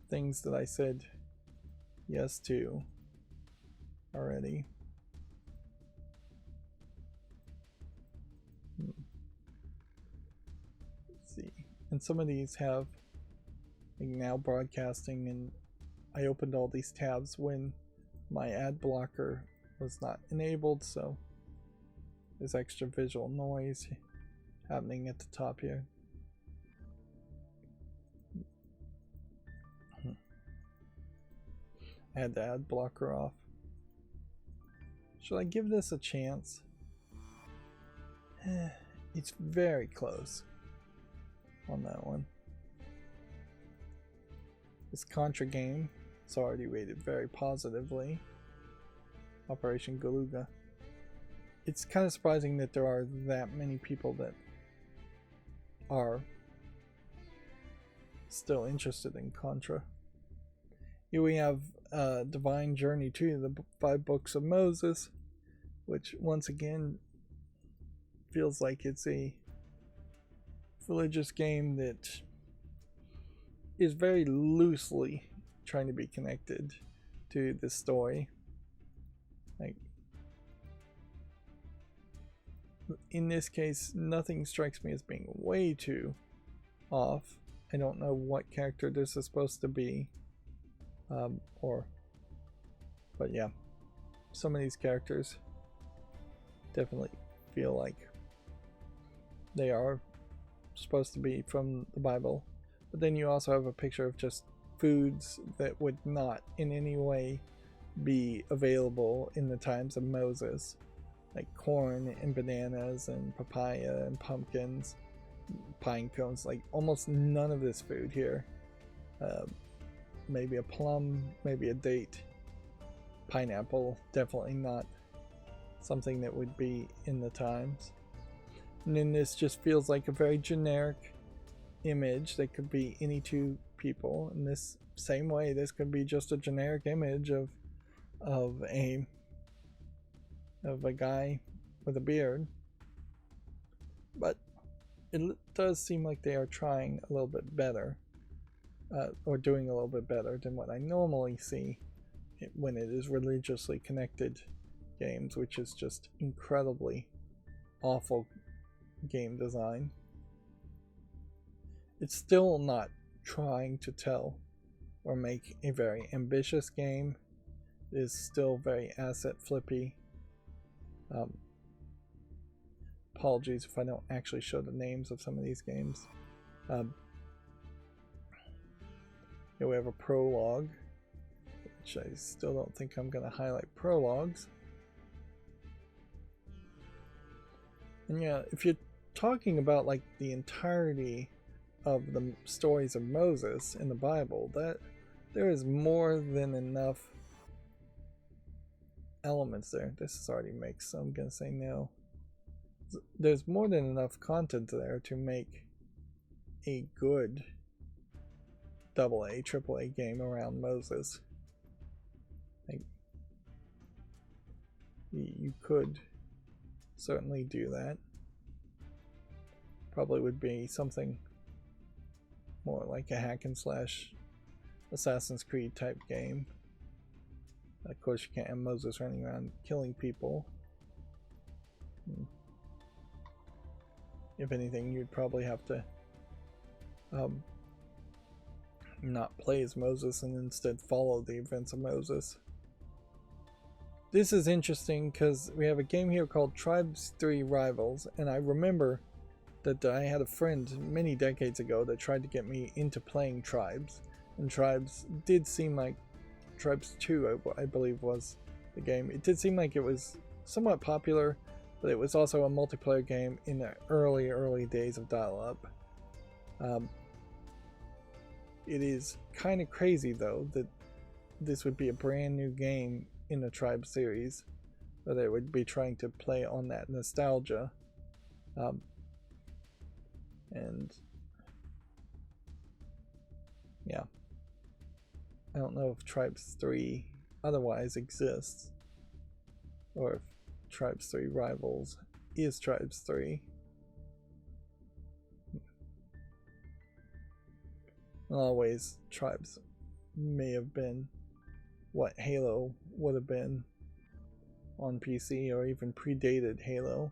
things that I said yes to already. Let's see. And some of these have like now broadcasting, and I opened all these tabs when my ad blocker was not enabled, so there's extra visual noise happening at the top here. I had the ad blocker off. Should I give this a chance? It's very close on that one. This Contra game, it's already rated very positively. Operation Galuga. It's kind of surprising that there are that many people that are still interested in Contra. Here we have Divine Journey 2, the 5 Books of Moses, which once again feels like it's a religious game that is very loosely trying to be connected to the story. Like, in this case, nothing strikes me as being way too off. I don't know what character this is supposed to be, but yeah, some of these characters definitely feel like they are supposed to be from the Bible. But then you also have a picture of just foods that would not in any way be available in the times of Moses, like corn and bananas and papaya and pumpkins, pine cones. Like almost none of this food here. Maybe a plum, maybe a date. Pineapple, definitely not something that would be in the times. And then this just feels like a very generic image that could be any two people. In this same way, this could be just a generic image of a guy with a beard. But it does seem like they are trying a little bit better, or doing a little bit better than what I normally see when it is religiously connected games, which is just incredibly awful game design. It's still not trying to tell or make a very ambitious game. It is still very asset flippy. Apologies if I don't actually show the names of some of these games. Here we have a prologue, which I still don't think I'm going to highlight prologues. And yeah, if you're talking about like the entirety of the stories of Moses in the Bible, that there is more than enough elements there. This is already mixed, so I'm gonna say no. There's more than enough content there to make a good AA, AAA game around Moses. Like, you could certainly do that. Probably would be something more like a hack and slash Assassin's Creed type game. Of course, you can't have Moses running around killing people. If anything, you'd probably have to not play as Moses and instead follow the events of Moses. This is interesting because we have a game here called Tribes 3 Rivals, and I remember that I had a friend many decades ago that tried to get me into playing Tribes, and Tribes did seem like Tribes 2, I believe, was the game. It did seem like it was somewhat popular, but it was also a multiplayer game in the early days of dial-up. It is kind of crazy, though, that this would be a brand new game in the Tribe series, that it would be trying to play on that nostalgia. And yeah, I don't know if Tribes 3 otherwise exists, or if Tribes 3 Rivals is Tribes 3. In a lot of ways, Tribes may have been what Halo would have been on PC, or even predated Halo.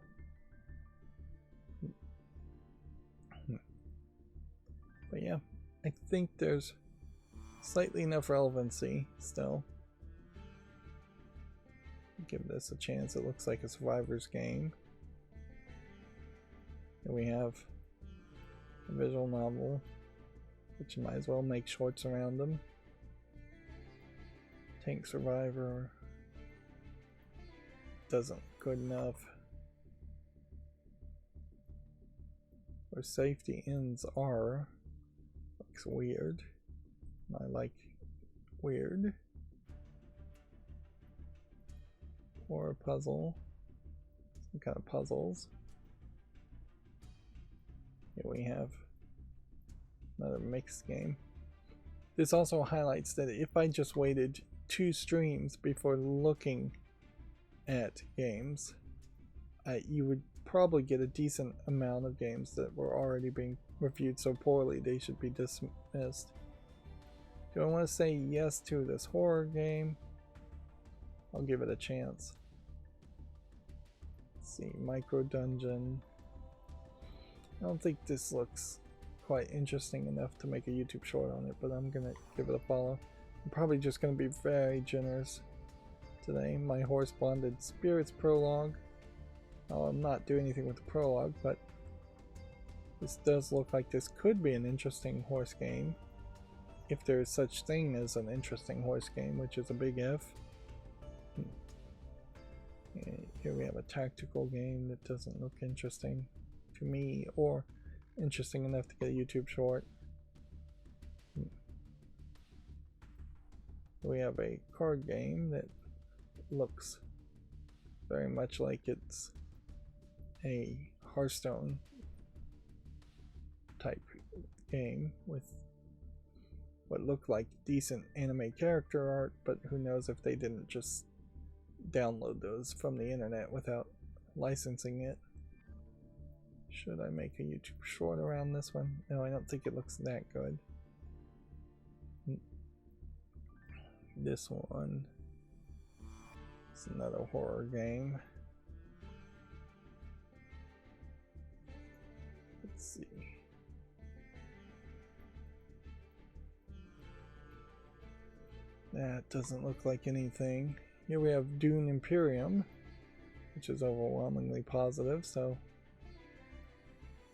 But yeah, I think there's slightly enough relevancy still. Give this a chance. It looks like a survivor's game. Here we have a visual novel, which you might as well make shorts around them. Tank Survivor doesn't good enough. Where safety ends are looks weird. I like weird. Or a puzzle. Some kind of puzzles. Here we have another mixed game. This also highlights that if I just waited 2 streams before looking at games, you would probably get a decent amount of games that were already being reviewed so poorly they should be dismissed. Do I want to say yes to this horror game? I'll give it a chance. Let's see, micro dungeon. I don't think this looks quite interesting enough to make a YouTube short on it, but I'm gonna give it a follow. I'm probably just gonna be very generous today. My Horse Bonded Spirits prologue. I'll not do anything with the prologue, but this does look like this could be an interesting horse game. If there is such thing as an interesting horse game, which is a big if. Here we have a tactical game that doesn't look interesting to me or interesting enough to get a YouTube short. We have a card game that looks very much like it's a Hearthstone type game with what looked like decent anime character art, but who knows if they didn't just download those from the internet without licensing it. Should I make a YouTube short around this one? No, I don't think it looks that good. This one is another horror game. Let's see. That doesn't look like anything. Here we have Dune Imperium, which is overwhelmingly positive, so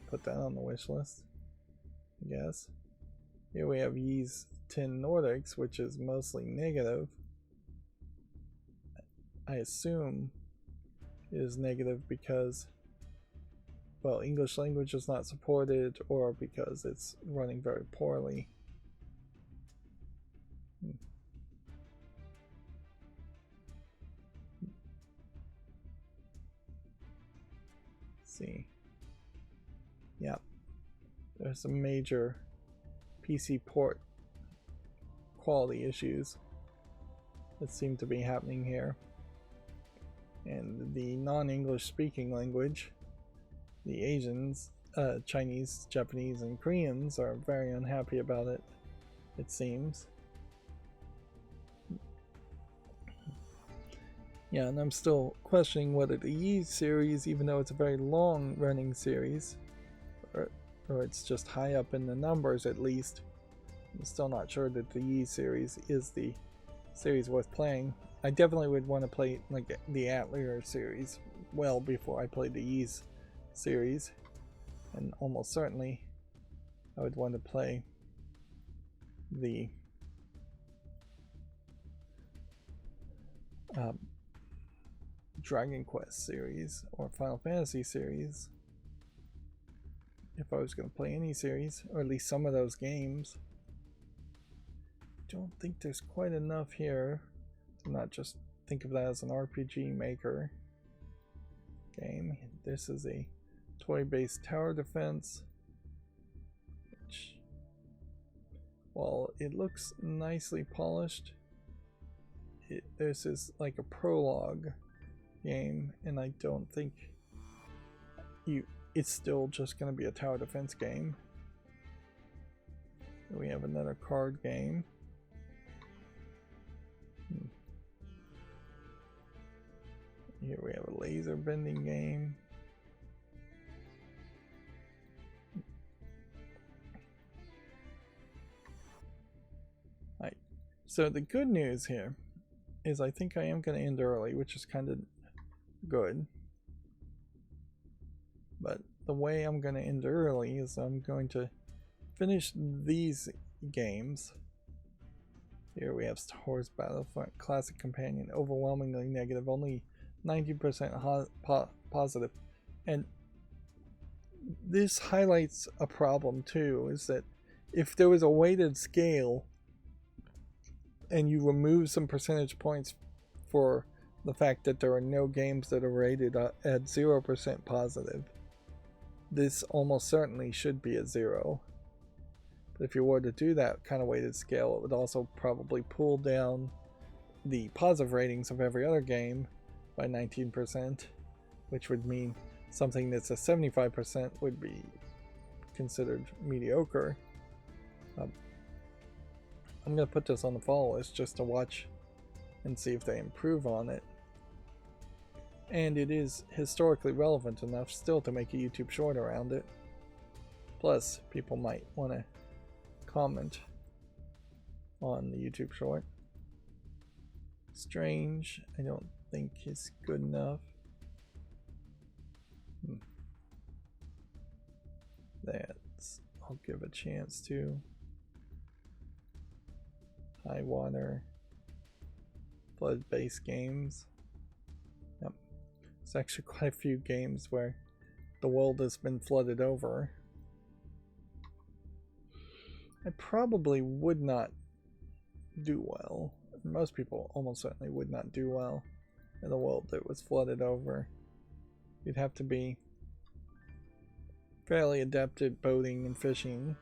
put that on the wish list, I guess. Here we have Ys 10 Nordics, which is mostly negative. I assume it is negative because, well, English language is not supported or because it's running very poorly. See. Yep. There's some major PC port quality issues that seem to be happening here. And the non-English speaking language, the Asians, Chinese, Japanese, and Koreans are very unhappy about it, it seems. Yeah, and I'm still questioning whether the Ys series, even though it's a very long running series, or it's just high up in the numbers at least, I'm still not sure that the Ys series is the series worth playing. I definitely would want to play like the Atelier series well before I play the Ys series, and almost certainly I would want to play the Dragon Quest series or Final Fantasy series if I was going to play any series, or at least some of those games. Don't think there's quite enough here to not just think of that as an RPG maker game. This is a toy-based tower defense, which, while it looks nicely polished, this is like a prologue game, and I don't think it's still just going to be a tower defense game. We have another card game. Here we have a laser bending game. Right. So the good news here is I think I am going to end early, which is kind of good. But the way I'm going to end early is I'm going to finish these games. Here we have Star Wars Battlefront Classic Companion, overwhelmingly negative, only 90% positive. And this highlights a problem too, is that if there was a weighted scale and you remove some percentage points for the fact that there are no games that are rated at 0% positive, this almost certainly should be a 0. But if you were to do that kind of weighted scale, it would also probably pull down the positive ratings of every other game by 19%, which would mean something that's a 75% would be considered mediocre. I'm gonna put this on the follow list just to watch and see if they improve on it. And it is historically relevant enough still to make a YouTube short around it. Plus, people might want to comment on the YouTube short. Strange, I don't think is good enough. That's, I'll give a chance to. High water. Flood-based games. Yep. There's actually quite a few games where the world has been flooded over. I probably would not do well. Most people almost certainly would not do well in a world that was flooded over. You'd have to be fairly adept at boating and fishing,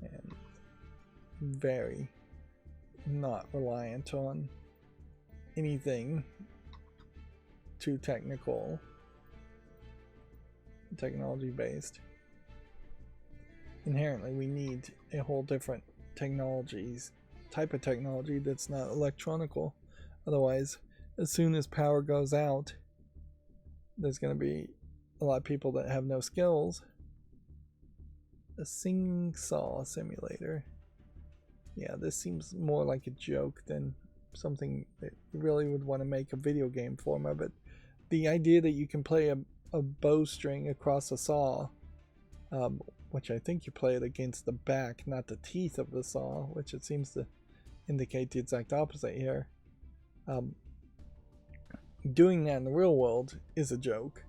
and very not reliant on anything too technical, technology based. Inherently, we need a whole different type of technology that's not electronical. Otherwise, as soon as power goes out, there's going to be a lot of people that have no skills. A singing saw simulator. Yeah, this seems more like a joke than something that you really would want to make a video game form of it. The idea that you can play a bowstring across a saw, which I think you play it against the back, not the teeth of the saw, which it seems to indicate the exact opposite here. Doing that in the real world is a joke.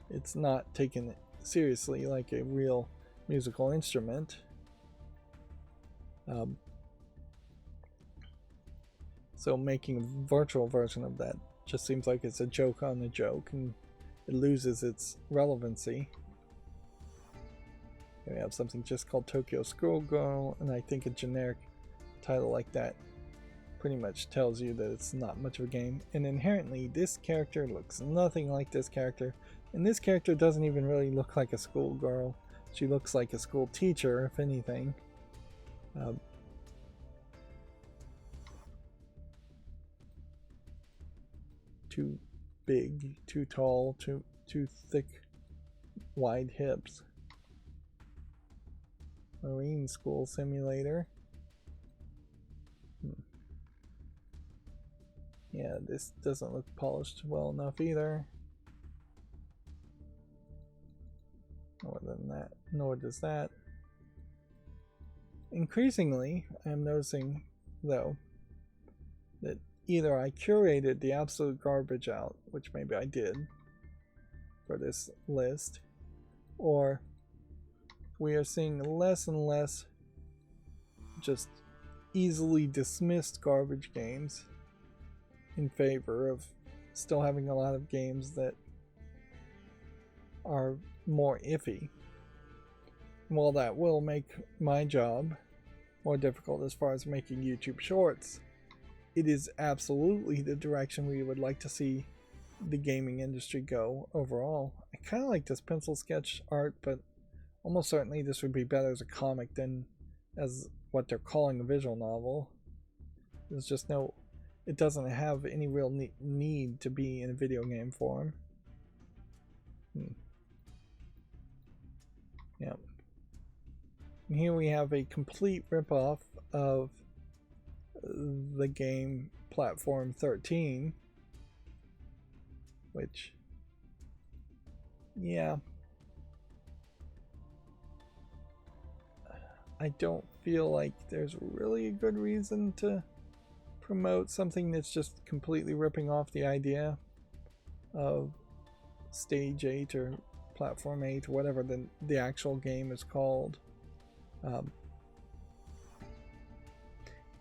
It's not taken seriously like a real musical instrument. So making a virtual version of that just seems like it's a joke on a joke, and it loses its relevancy. We have something just called Tokyo Schoolgirl, and I think a generic title like that pretty much tells you that it's not much of a game. And inherently, this character looks nothing like this character, and this character doesn't even really look like a schoolgirl. She looks like a school teacher, if anything. Too big, too tall, too thick, wide hips. Marine School Simulator. Yeah, this doesn't look polished well enough either. Nor does that. Increasingly, I am noticing, though, that either I curated the absolute garbage out, which maybe I did for this list, or we are seeing less and less just easily dismissed garbage games in favor of still having a lot of games that are more iffy. While that will make my job more difficult as far as making YouTube shorts, it is absolutely the direction we would like to see the gaming industry go overall. I kind of like this pencil sketch art, but almost certainly this would be better as a comic than as what they're calling a visual novel. There's just no, it doesn't have any real need to be in a video game form. Yep. And here we have a complete ripoff of the game Platform 13, which, yeah, I don't feel like there's really a good reason to promote something that's just completely ripping off the idea of Stage 8 or Platform 8, whatever the actual game is called.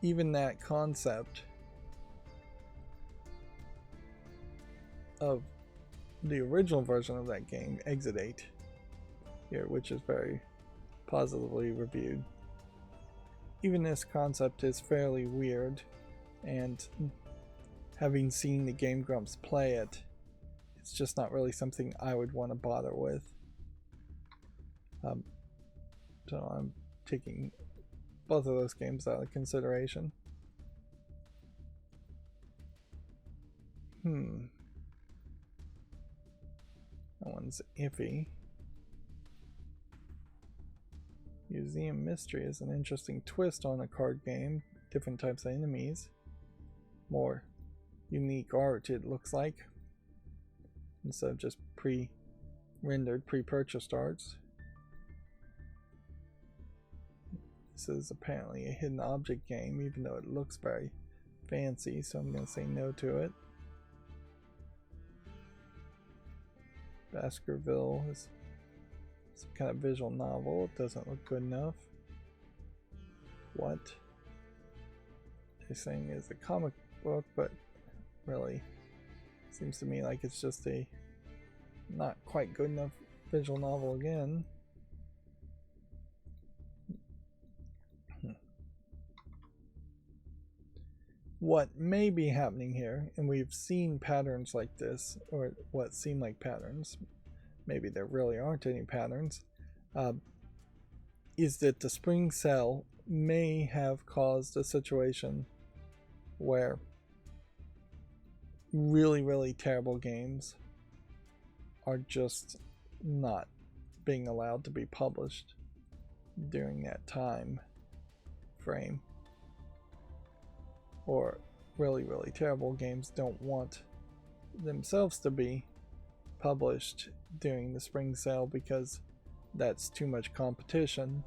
Even that concept of the original version of that game, Exit 8, here, which is very positively reviewed. Even this concept is fairly weird, and having seen the Game Grumps play it, it's just not really something I would want to bother with. So I'm taking both of those games out of consideration. That one's iffy. Museum Mystery is an interesting twist on a card game. Different types of enemies. More unique art, it looks like. Instead of just pre-rendered, pre-purchased arts. This is apparently a hidden object game, even though it looks very fancy, so I'm going to say no to it. Baskerville is some kind of visual novel. It doesn't look good enough. What they're saying is a comic book, but really seems to me like it's just a not quite good enough visual novel again. What may be happening here, and we've seen patterns like this, or what seem like patterns, maybe there really aren't any patterns, is that the spring sale may have caused a situation where really, really terrible games are just not being allowed to be published during that time frame. Or really, really terrible games don't want themselves to be published during the spring sale because that's too much competition.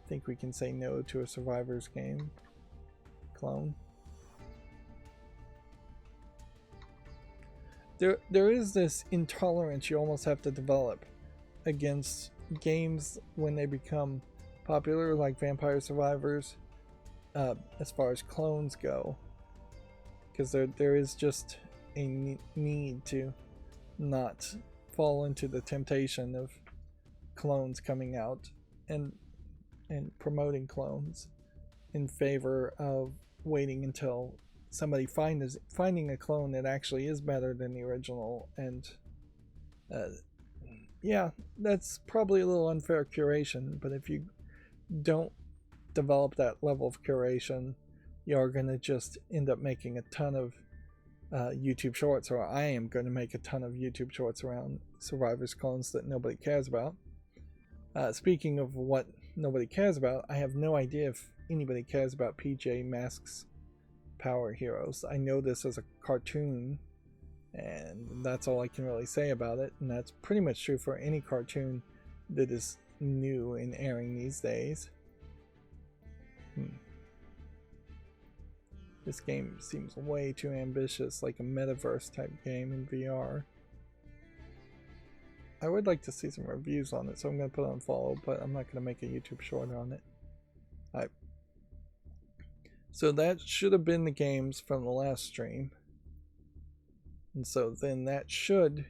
I think we can say no to a Survivors game clone. There is this intolerance you almost have to develop against games when they become popular, like Vampire Survivors. As far as clones go, because there is just a need to not fall into the temptation of clones coming out and promoting clones in favor of waiting until somebody finding a clone that actually is better than the original. And yeah, that's probably a little unfair curation, but if you don't develop that level of curation, you're going to just end up making a ton of YouTube shorts, or I am going to make a ton of YouTube shorts around Survivors clones that nobody cares about. Speaking of what nobody cares about, I have no idea if anybody cares about PJ Masks Power Heroes. I know this as a cartoon, and that's all I can really say about it, and that's pretty much true for any cartoon that is new and airing these days. This game seems way too ambitious, like a metaverse type game in VR. I would like to see some reviews on it, so I'm going to put it on follow, but I'm not going to make a YouTube short on it. Alright. So that should have been the games from the last stream. And so then that should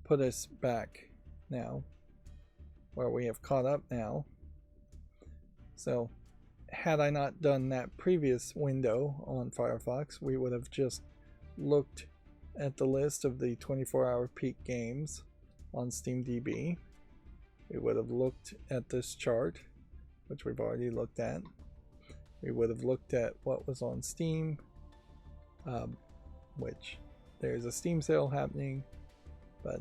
put us back now, where we have caught up now. So had I not done that previous window on Firefox, we would have just looked at the list of the 24-hour peak games on SteamDB. We would have looked at this chart, which we've already looked at. We would have looked at what was on Steam, which there's a Steam sale happening, but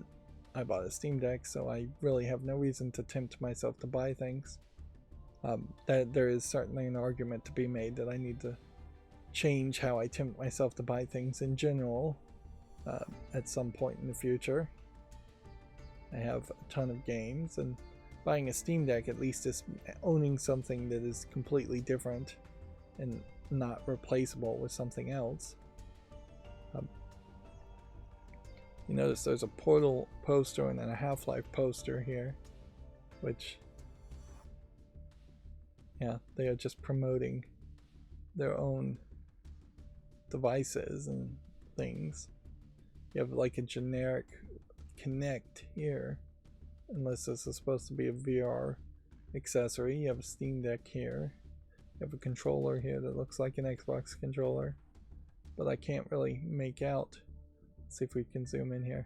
I bought a Steam Deck, so I really have no reason to tempt myself to buy things. There is certainly an argument to be made that I need to change how I tempt myself to buy things in general at some point in the future. I have a ton of games, and buying a Steam Deck at least is owning something that is completely different and not replaceable with something else. You notice there's a Portal poster and then a Half-Life poster here, which, yeah, they are just promoting their own devices and things. You have like a generic Kinect here, unless this is supposed to be a VR accessory. You have a Steam Deck here. You have a controller here that looks like an Xbox controller, but I can't really make out. Let's see if we can zoom in here.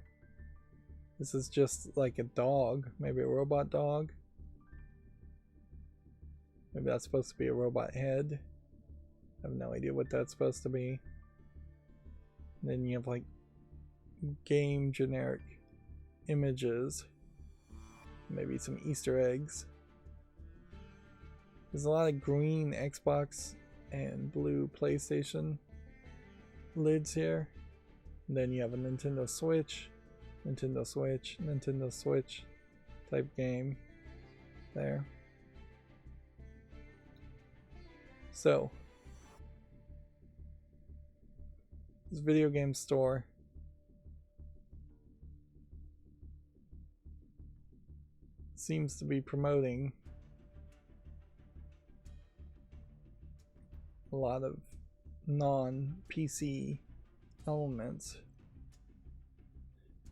This is just like a dog, maybe a robot dog. Maybe that's supposed to be a robot head. I have no idea what that's supposed to be. And then you have like game generic images. Maybe some Easter eggs. There's a lot of green Xbox and blue PlayStation lids here. And then you have a Nintendo Switch, Nintendo Switch, Nintendo Switch type game there. So, this video game store seems to be promoting a lot of non-PC elements,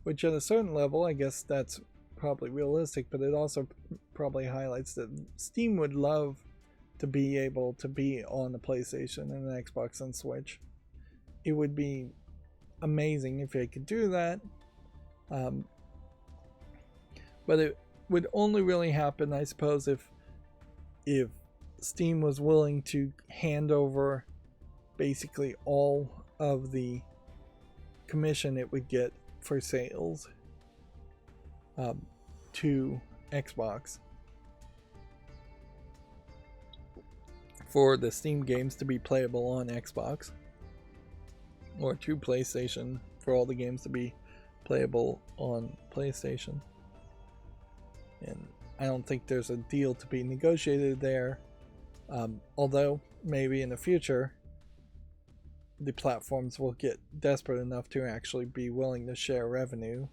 which at a certain level, I guess that's probably realistic, but it also probably highlights that Steam would love to be able to be on the PlayStation and the Xbox and Switch. It would be amazing if they could do that, but it would only really happen, I suppose, if Steam was willing to hand over basically all of the commission it would get for sales to Xbox for the Steam games to be playable on Xbox, or to PlayStation for all the games to be playable on PlayStation. And I don't think there's a deal to be negotiated there, although maybe in the future the platforms will get desperate enough to actually be willing to share revenue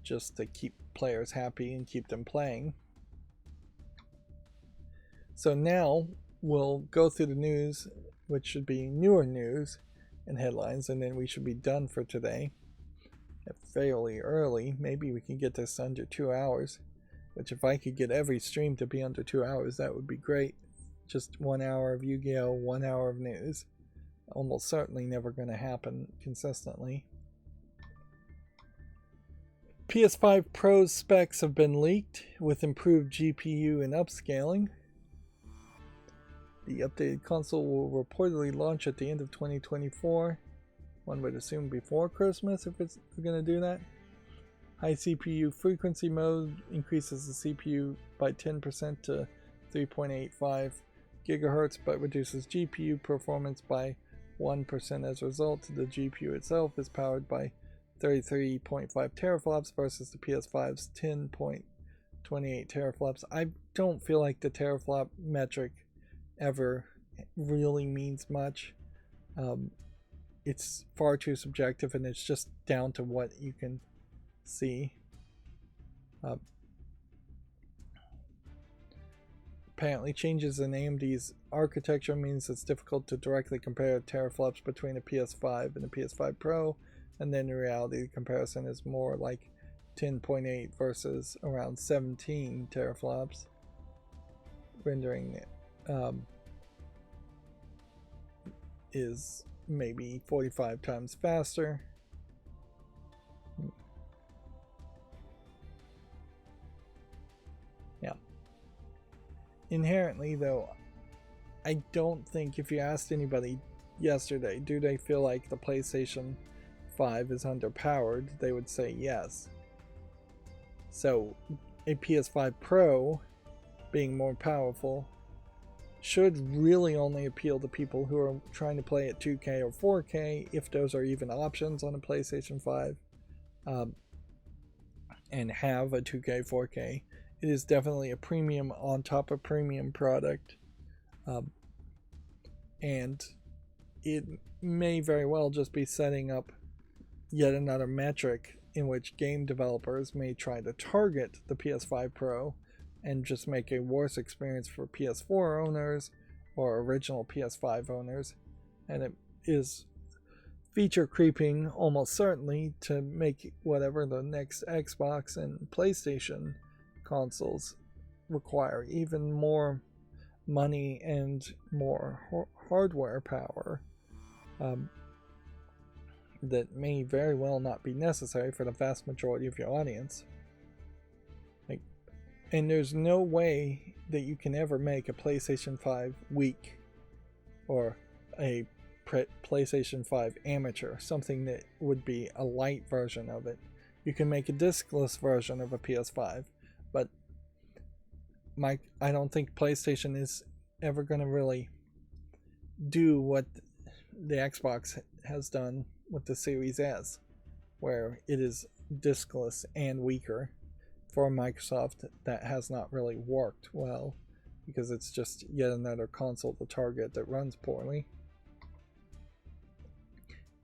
just to keep players happy and keep them playing. So now we'll go through the news, which should be newer news and headlines, and then we should be done for today. Fairly early. Maybe we can get this under 2 hours, which if I could get every stream to be under 2 hours, that would be great. Just 1 hour of Yu-Gi-Oh, 1 hour of news. Almost certainly never going to happen consistently. PS5 Pro's specs have been leaked with improved GPU and upscaling. The updated console will reportedly launch at the end of 2024. One would assume before Christmas if it's going to do that. High CPU frequency mode increases the CPU by 10% to 3.85 gigahertz, but reduces GPU performance by 1% as a result. The GPU itself is powered by 33.5 teraflops versus the PS5's 10.28 teraflops. I don't feel like the teraflop metric ever really means much. It's far too subjective, and it's just down to what you can see. Apparently changes in AMD's architecture means it's difficult to directly compare teraflops between a PS5 and a PS5 Pro, and then in reality the comparison is more like 10.8 versus around 17 teraflops. Rendering is maybe 45 times faster. Yeah. Inherently, though, I don't think, if you asked anybody yesterday, do they feel like the PlayStation 5 is underpowered, they would say yes. So a PS5 Pro being more powerful should really only appeal to people who are trying to play at 2K or 4K, if those are even options on a PlayStation 5, and have a 2K 4K. It is definitely a premium on top of premium product, and it may very well just be setting up yet another metric in which game developers may try to target the PS5 Pro and just make a worse experience for PS4 owners or original PS5 owners. And it is feature creeping almost certainly to make whatever the next Xbox and PlayStation consoles require even more money and more hardware power that may very well not be necessary for the vast majority of your audience. Like, And there's no way that you can ever make a PlayStation 5 weak or a PlayStation 5 amateur, something that would be a light version of it. You can make a discless version of a PS5, but I don't think PlayStation is ever going to really do what the Xbox has done with the Series S, where it is discless and weaker. For Microsoft, that has not really worked well, because it's just yet another console to target that runs poorly.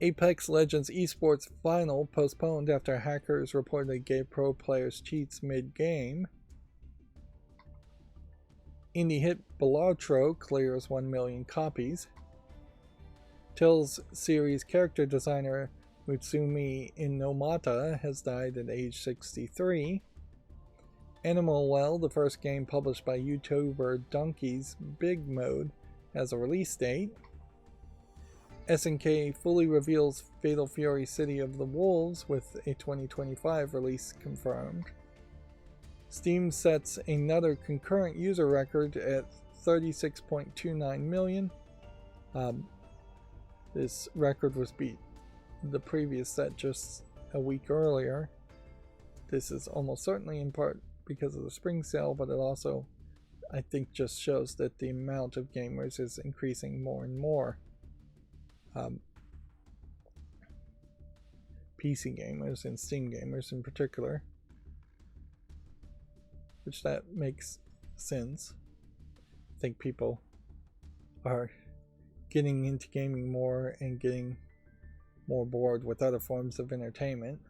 Apex Legends Esports Final postponed after hackers reportedly gave pro players cheats mid-game. Indie hit Balatro clears 1 million copies. Tales series character designer Mutsumi Inomata has died at age 63. Animal Well, the first game published by YouTuber Donkey's Big Mode, has a release date. SNK fully reveals Fatal Fury City of the Wolves with a 2025 release confirmed. Steam sets another concurrent user record at 36.29 million. This record was beat the previous set just a week earlier. This is almost certainly in part because of the spring sale, but it also, I think, just shows that the amount of gamers is increasing more and more. PC gamers and Steam gamers in particular, which that makes sense. I think people are getting into gaming more and getting more bored with other forms of entertainment.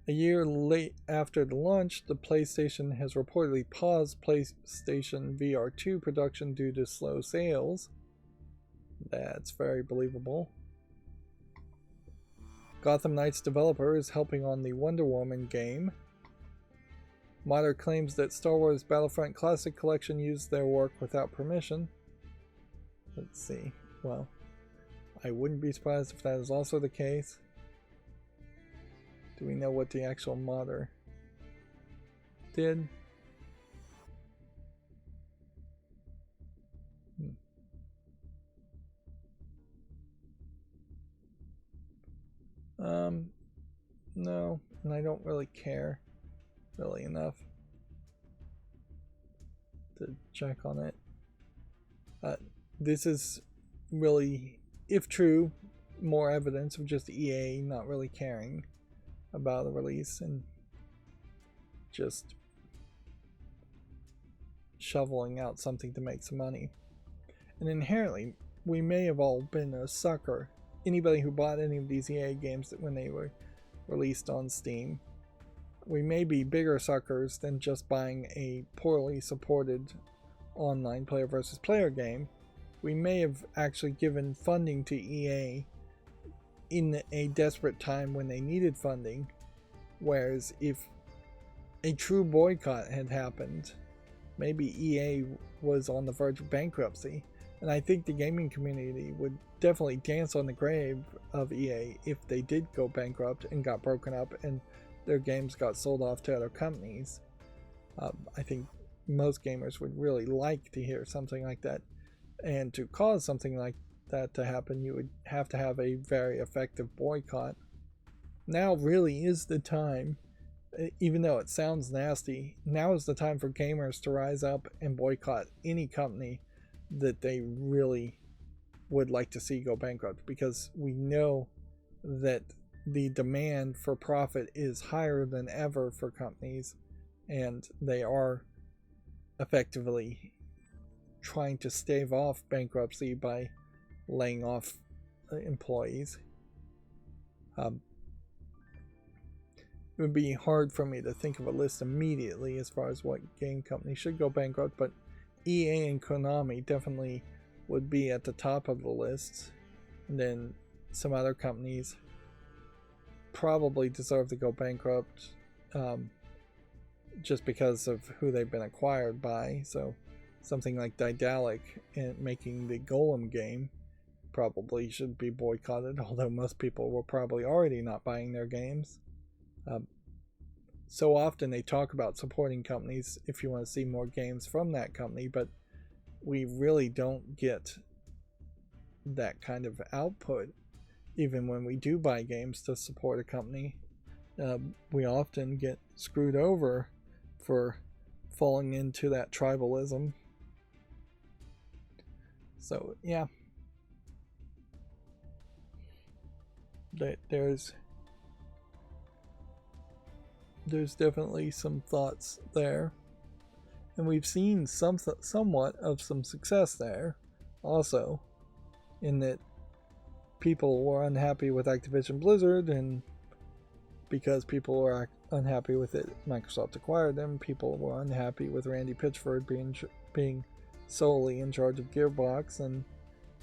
A year late after the launch, the PlayStation has reportedly paused PlayStation VR 2 production due to slow sales. That's very believable. Gotham Knights developer is helping on the Wonder Woman game. Modder claims that Star Wars Battlefront Classic Collection used their work without permission. Let's see. Well, I wouldn't be surprised if that is also the case. Do we know what the actual modder did? No, and I don't really care really enough to check on it. This is really, if true, more evidence of just EA not really caring about the release and just shoveling out something to make some money. And inherently, we may have all been a sucker. Anybody who bought any of these EA games when they were released on Steam, we may be bigger suckers than just buying a poorly supported online player versus player game. We may have actually given funding to EA in a desperate time when they needed funding, whereas if a true boycott had happened, maybe EA was on the verge of bankruptcy, and I think the gaming community would definitely dance on the grave of EA if they did go bankrupt and got broken up and their games got sold off to other companies. I think most gamers would really like to hear something like that, and to cause something like that to happen, you would have to have a very effective boycott. Now really is the time, even though it sounds nasty, now is the time for gamers to rise up and boycott any company that they really would like to see go bankrupt, because we know that the demand for profit is higher than ever for companies, and they are effectively trying to stave off bankruptcy by laying off employees. It would be hard for me to think of a list immediately as far as what game company should go bankrupt, but EA and Konami definitely would be at the top of the list, and then some other companies probably deserve to go bankrupt just because of who they've been acquired by. So something like Daedalic and making the Golem game probably should be boycotted, although most people were probably already not buying their games. so often they talk about supporting companies if you want to see more games from that company, but we really don't get that kind of output. Even when we do buy games to support a company, we often get screwed over for falling into that tribalism. So yeah, there's definitely some thoughts there, and we've seen somewhat of some success there also, in that people were unhappy with Activision Blizzard, and because people were unhappy with it, Microsoft acquired them. People were unhappy with Randy Pitchford being solely in charge of Gearbox, and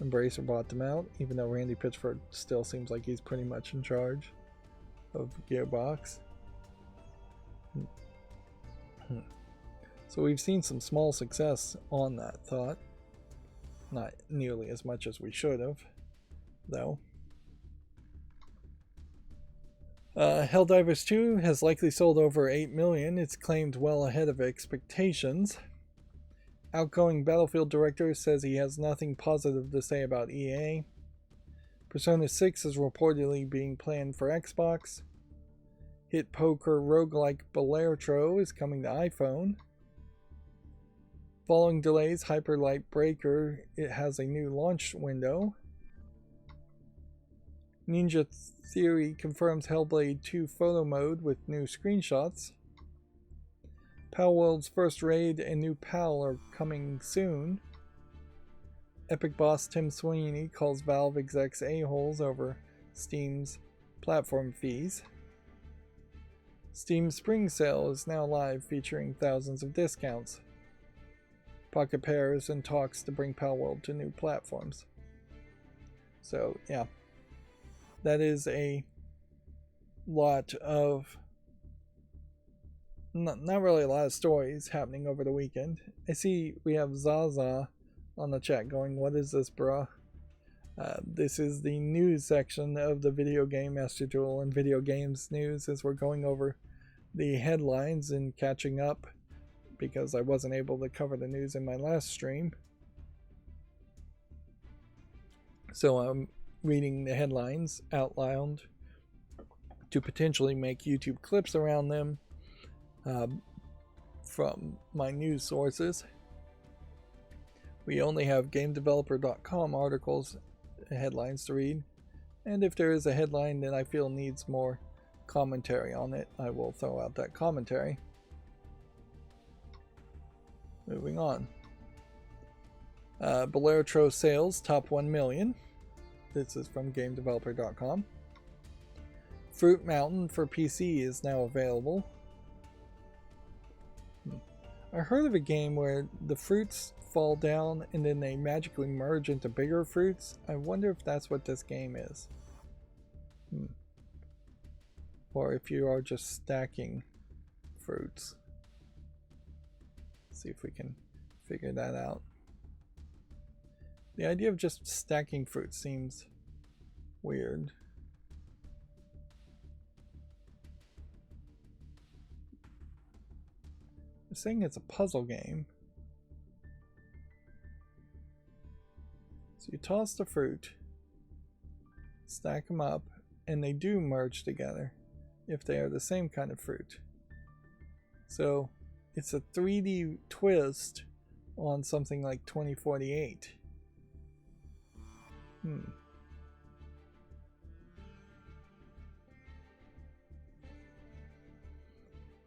Embracer bought them out, even though Randy Pitchford still seems like he's pretty much in charge of Gearbox. So we've seen some small success on that thought. Not nearly as much as we should have, though. Helldivers 2 has likely sold over 8 million. It's claimed well ahead of expectations. Outgoing Battlefield director says he has nothing positive to say about EA. Persona 6 is reportedly being planned for Xbox. Hit poker roguelike Balertro is coming to iPhone. Following delays, Hyper Light Breaker, it has a new launch window. Ninja Theory confirms Hellblade 2 photo mode with new screenshots. Palworld's first raid and new PAL are coming soon. Epic boss Tim Sweeney calls Valve execs a-holes over Steam's platform fees. Steam's Spring Sale is now live, featuring thousands of discounts. Pocket Pair is in talks to bring Palworld to new platforms. So, yeah. That is a lot of... Not really a lot of stories happening over the weekend. I see we have Zaza on the chat going, "What is this, bruh?" This is the news section of the Video Game Master Duel and Video Games News, as we're going over the headlines and catching up, because I wasn't able to cover the news in my last stream. So I'm reading the headlines out loud to potentially make YouTube clips around them from my news sources. We only have GameDeveloper.com articles, headlines to read, and if there is a headline that I feel needs more commentary on it, I will throw out that commentary. Moving on. Balertro sales top 1 million. This is from GameDeveloper.com. Fruit Mountain for PC is now available. I heard of a game where the fruits fall down and then they magically merge into bigger fruits. I wonder if that's what this game is. Or if you are just stacking fruits. Let's see if we can figure that out. The idea of just stacking fruit seems weird. They're saying it's a puzzle game. So you toss the fruit, stack them up, and they do merge together if they are the same kind of fruit. So it's a 3D twist on something like 2048.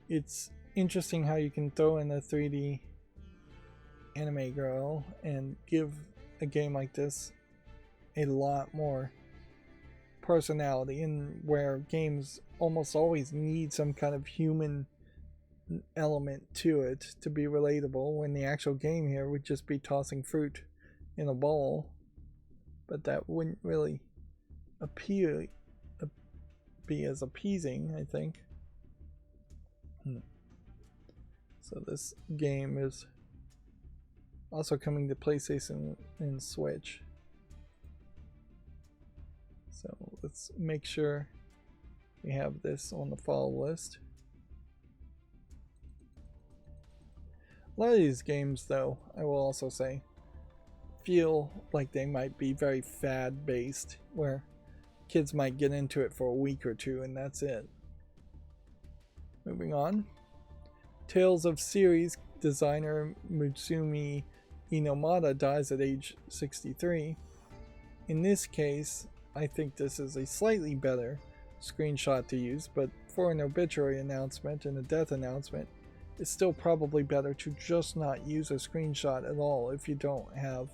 It's interesting how you can throw in a 3D anime girl and give a game like this a lot more personality, and where games almost always need some kind of human element to it to be relatable, when the actual game here would just be tossing fruit in a bowl, but that wouldn't really be as appeasing, I think. So this game is also coming to PlayStation and Switch. So let's make sure we have this on the follow list. A lot of these games, though, I will also say, feel like they might be very fad based, where kids might get into it for a week or two and that's it. Moving on. Tales of Series designer Mutsumi Inomata dies at age 63. In this case, I think this is a slightly better screenshot to use, but for an obituary announcement and a death announcement, it's still probably better to just not use a screenshot at all if you don't have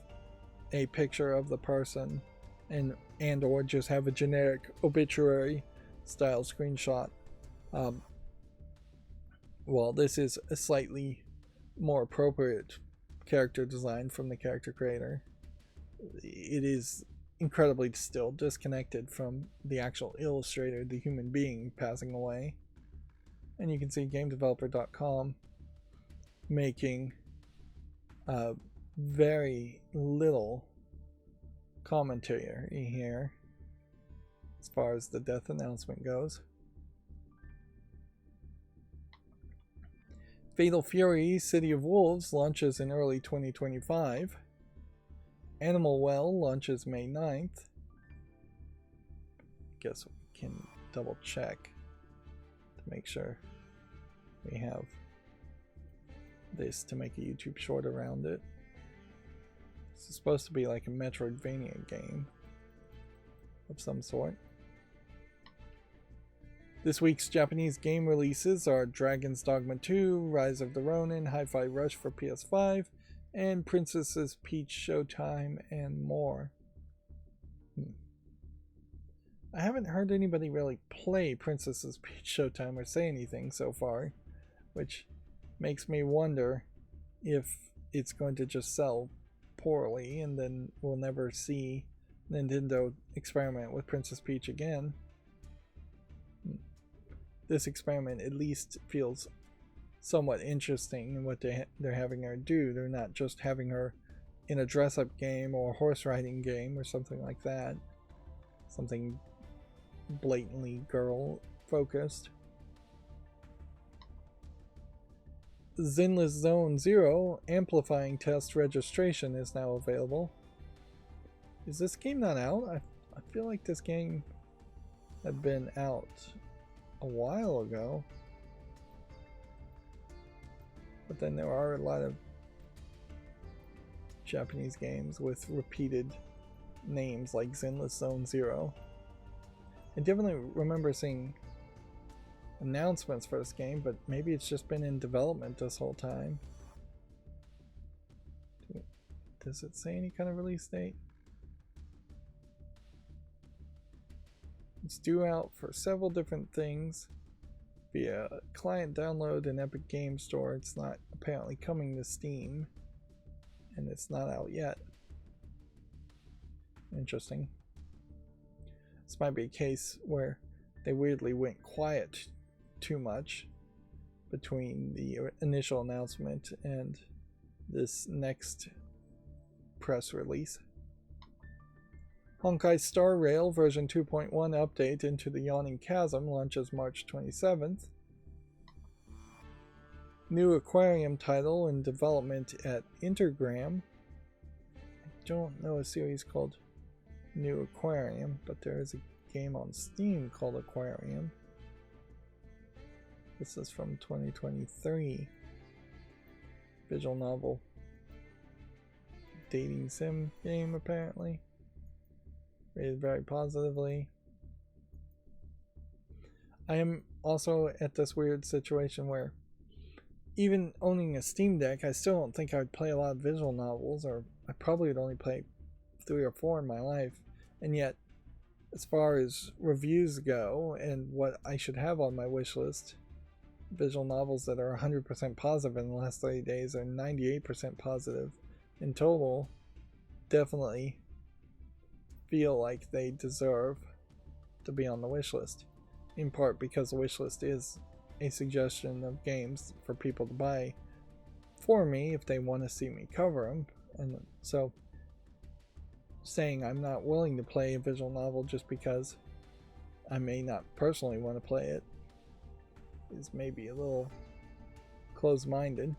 a picture of the person and or just have a generic obituary style screenshot. Well, this is a slightly more appropriate character design from the character creator. It is incredibly still disconnected from the actual illustrator, the human being passing away. And you can see GameDeveloper.com making very little commentary here as far as the death announcement goes. Fatal Fury City of Wolves launches in early 2025. Animal Well launches May 9th. Guess we can double check to make sure we have this to make a YouTube short around it. This is supposed to be like a Metroidvania game of some sort. This week's Japanese game releases are Dragon's Dogma 2, Rise of the Ronin, Hi-Fi Rush for PS5, and Princess Peach Showtime, and more. I haven't heard anybody really play Princess Peach Showtime or say anything so far, which makes me wonder if it's going to just sell poorly and then we'll never see Nintendo experiment with Princess Peach again. This experiment at least feels somewhat interesting in what they're having her do. They're not just having her in a dress-up game or a horse riding game or something like that. Something blatantly girl-focused. Zenless Zone Zero amplifying test registration is now available. Is this game not out? I feel like this game had been out a while ago, but then there are a lot of Japanese games with repeated names like Zenless Zone Zero. I definitely remember seeing announcements for this game, but maybe it's just been in development this whole time. Does it say any kind of release date? It's due out for several different things via client download and Epic Games Store. It's not apparently coming to Steam, and it's not out yet. Interesting. This might be a case where they weirdly went quiet too much between the initial announcement and this next press release. Honkai Star Rail version 2.1 update Into the Yawning Chasm launches March 27th. New aquarium title in development at Intergram. I don't know a series called New Aquarium, but there is a game on Steam called Aquarium. This is from 2023. Visual novel. Dating sim game apparently. Rated very positively. I am also at this weird situation where even owning a Steam Deck, I still don't think I would play a lot of visual novels, or I probably would only play 3 or 4 in my life. And yet, as far as reviews go and what I should have on my wish list, visual novels that are 100% positive in the last 30 days or 98% positive in total definitely feel like they deserve to be on the wish list, in part because the wish list is a suggestion of games for people to buy for me if they want to see me cover them. And so saying I'm not willing to play a visual novel just because I may not personally want to play it is maybe a little closed-minded.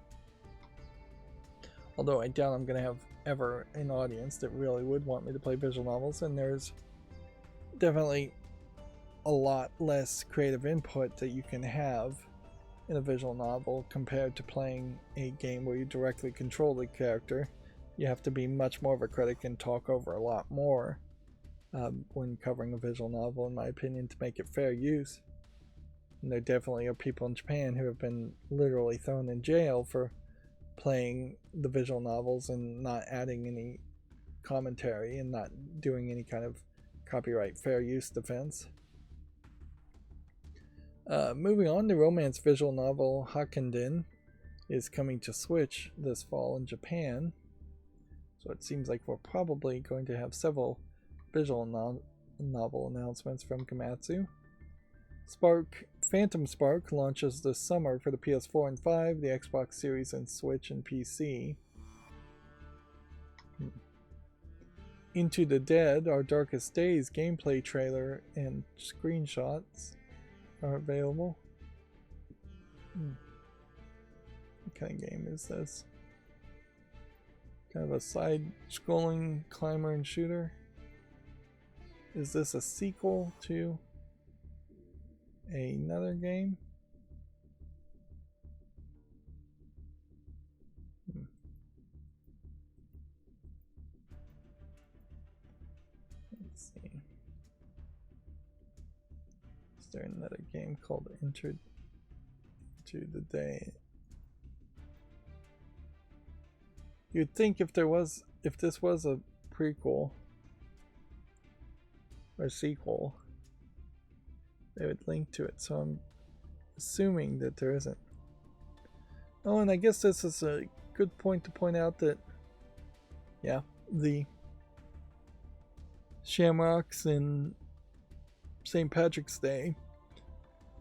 Although I doubt I'm going to have ever an audience that really would want me to play visual novels, and there's definitely a lot less creative input that you can have in a visual novel compared to playing a game where you directly control the character. You have to be much more of a critic and talk over a lot more when covering a visual novel, in my opinion, to make it fair use. And there definitely are people in Japan who have been literally thrown in jail for playing the visual novels and not adding any commentary and not doing any kind of copyright fair use defense. Moving on, the romance visual novel Hakenden is coming to Switch this fall in Japan. So it seems like we're probably going to have several visual novel announcements from Komatsu. Phantom Spark launches this summer for the PS4 and 5, the Xbox Series and Switch and PC. Into the Dead, Our Darkest Days gameplay trailer and screenshots are available. What kind of game is this? Kind of a side-scrolling climber and shooter. Is this a sequel to another game? Let's see. Is there another game called Into the Day? You'd think if this was a prequel or sequel, they would link to it, so I'm assuming that there isn't. Oh, and I guess this is a good point to point out that, yeah, the Shamrocks in St. Patrick's Day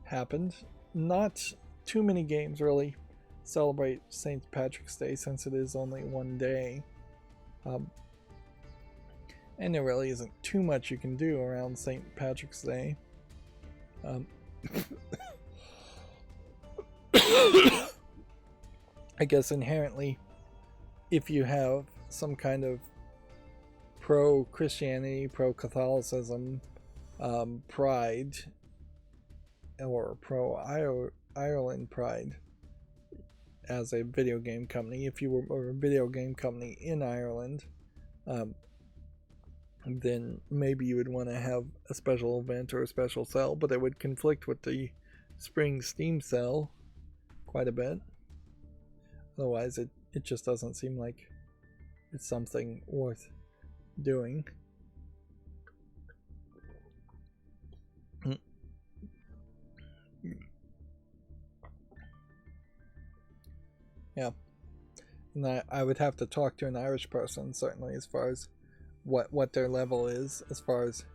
happened. Not too many games really celebrate St. Patrick's Day since it is only one day. And there really isn't too much you can do around St. Patrick's Day. I guess inherently, if you have some kind of pro-Christianity, pro-Catholicism pride, or pro-Ireland pride as a video game company, if you were a video game company in Ireland, then maybe you would want to have a special event or a special sale, but it would conflict with the spring Steam sale quite a bit. Otherwise, it just doesn't seem like it's something worth doing. Yeah. And I would have to talk to an Irish person, certainly, as far as what their level is, as far as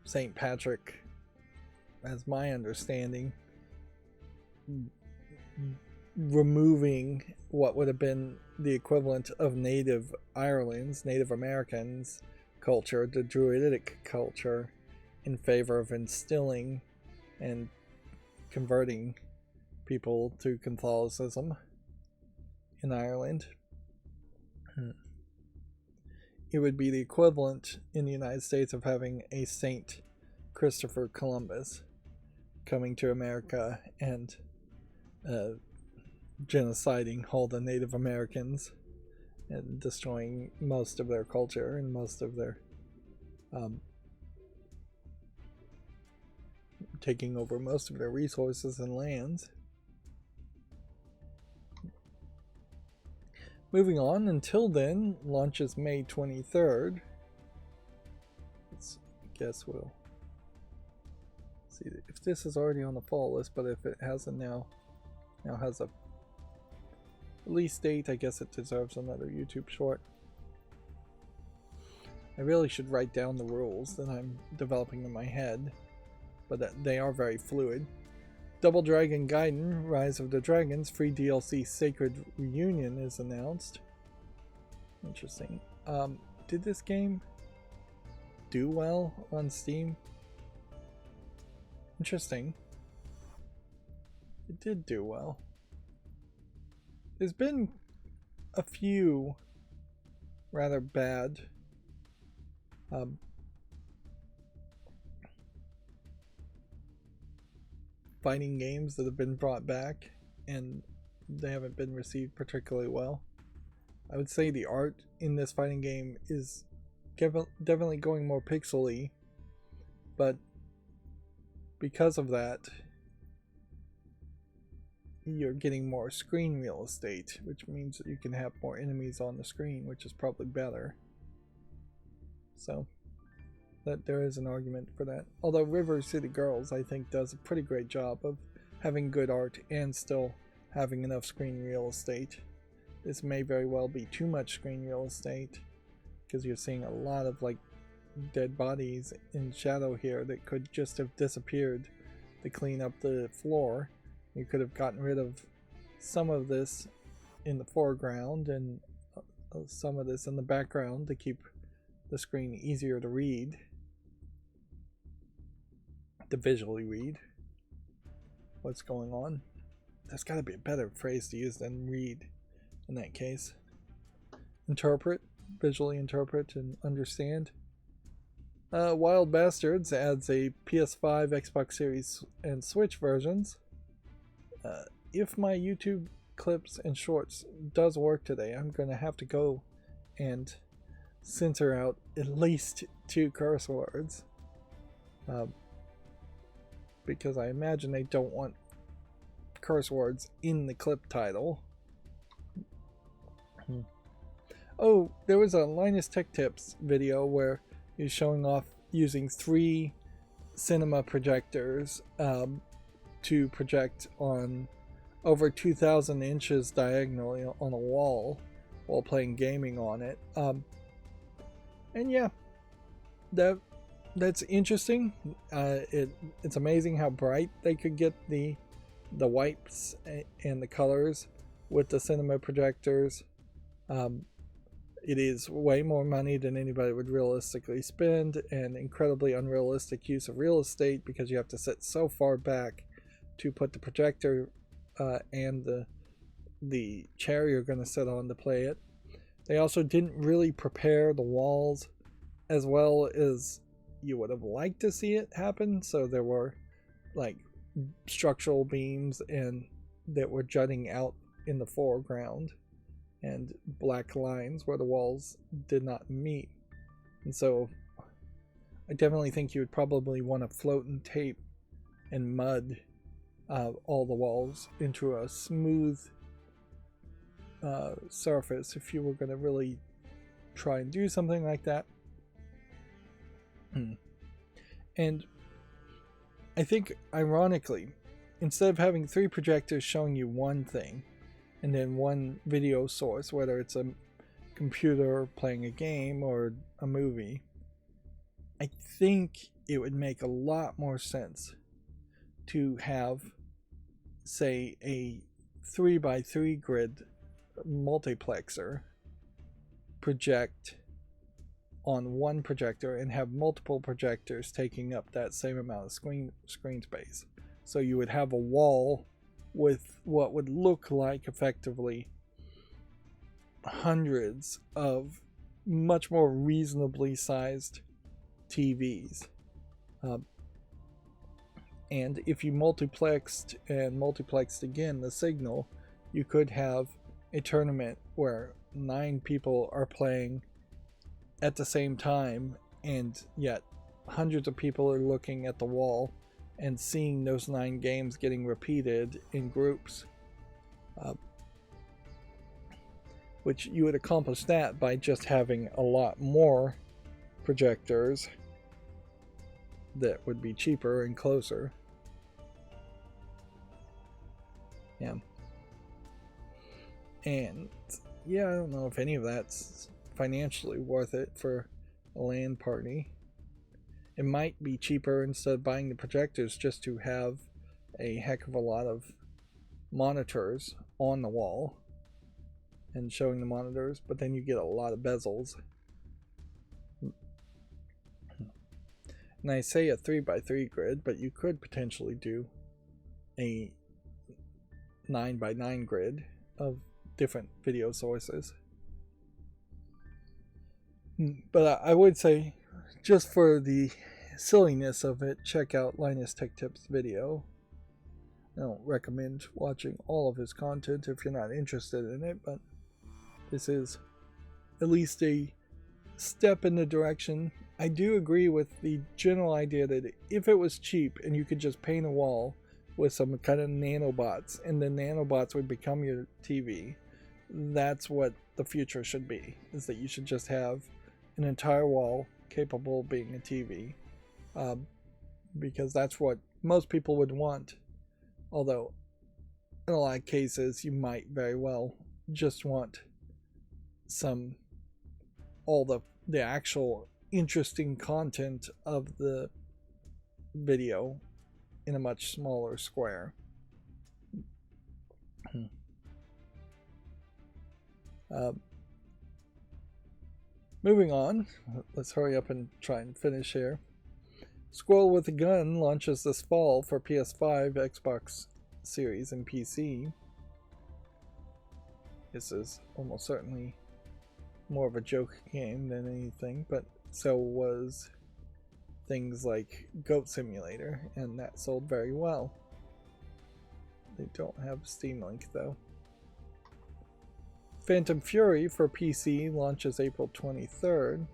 St. Patrick, as my understanding, removing what would have been the equivalent of Native Ireland's, Native Americans' culture, the Druidic culture, in favor of instilling and converting people to Catholicism in Ireland. It would be the equivalent in the United States of having a Saint Christopher Columbus coming to America and genociding all the Native Americans and destroying most of their culture and most of their taking over most of their resources and lands. Moving on, Until Then launches May 23rd. I guess we'll see if this is already on the fall list, but if it hasn't now has a release date, I guess it deserves another YouTube short. I really should write down the rules that I'm developing in my head, but they are very fluid. Double Dragon Gaiden, Rise of the Dragons, free DLC Sacred Reunion is announced. Interesting. Did this game do well on Steam? Interesting. It did do well. There's been a few rather bad fighting games that have been brought back, and they haven't been received particularly well. I would say the art in this fighting game is definitely going more pixely, but because of that, you're getting more screen real estate, which means that you can have more enemies on the screen, which is probably better. So that there is an argument for that. Although River City Girls, I think, does a pretty great job of having good art and still having enough screen real estate. This may very well be too much screen real estate, because you're seeing a lot of like dead bodies in shadow here that could just have disappeared to clean up the floor. You could have gotten rid of some of this in the foreground and some of this in the background to keep the screen easier to read, to visually read what's going on. There's got to be a better phrase to use than read in that case. Interpret, visually interpret and understand. Wild Bastards adds a PS5, Xbox Series, and Switch versions. If my YouTube clips and shorts does work today, I'm going to have to go and censor out at least 2 curse words. Because I imagine they don't want curse words in the clip title. Oh, there was a Linus Tech Tips video where he's showing off using 3 cinema projectors to project on over 2,000 inches diagonally on a wall while playing gaming on it. And yeah, that's interesting. It's amazing how bright they could get the whites and the colors with the cinema projectors. It is way more money than anybody would realistically spend, and incredibly unrealistic use of real estate because you have to sit so far back to put the projector and the chair you're going to sit on to play it. They also didn't really prepare the walls as well as you would have liked to see it happen, so there were like structural beams and that were jutting out in the foreground and black lines where the walls did not meet. And so I definitely think you would probably want to float and tape and mud all the walls into a smooth surface if you were going to really try and do something like that. And I think, ironically, instead of having 3 projectors showing you one thing and then one video source, whether it's a computer playing a game or a movie, I think it would make a lot more sense to have, say, a 3x3 grid multiplexer project on one projector and have multiple projectors taking up that same amount of screen space. So you would have a wall with what would look like effectively hundreds of much more reasonably sized TVs. And if you multiplexed again the signal, you could have a tournament where 9 people are playing at the same time, and yet hundreds of people are looking at the wall and seeing those 9 games getting repeated in groups. Which you would accomplish that by just having a lot more projectors that would be cheaper and closer. Yeah. And yeah, I don't know if any of that's financially worth it for a LAN party. It might be cheaper, instead of buying the projectors, just to have a heck of a lot of monitors on the wall and showing the monitors, but then you get a lot of bezels. And I say a 3x3 grid, but you could potentially do a 9x9 grid of different video sources. But I would say, just for the silliness of it, check out Linus Tech Tips video. I don't recommend watching all of his content if you're not interested in it, but this is at least a step in the direction. I do agree with the general idea that if it was cheap and you could just paint a wall with some kind of nanobots and the nanobots would become your TV, that's what the future should be, is that you should just have an entire wall capable of being a TV, because that's what most people would want. Although in a lot of cases you might very well just want all the actual interesting content of the video in a much smaller square. Moving on, let's hurry up and try and finish here. Squirrel with a Gun launches this fall for PS5, Xbox Series, and PC. This is almost certainly more of a joke game than anything, but so was things like Goat Simulator, and that sold very well. They don't have a Steam link though. Phantom Fury for PC launches April 23rd.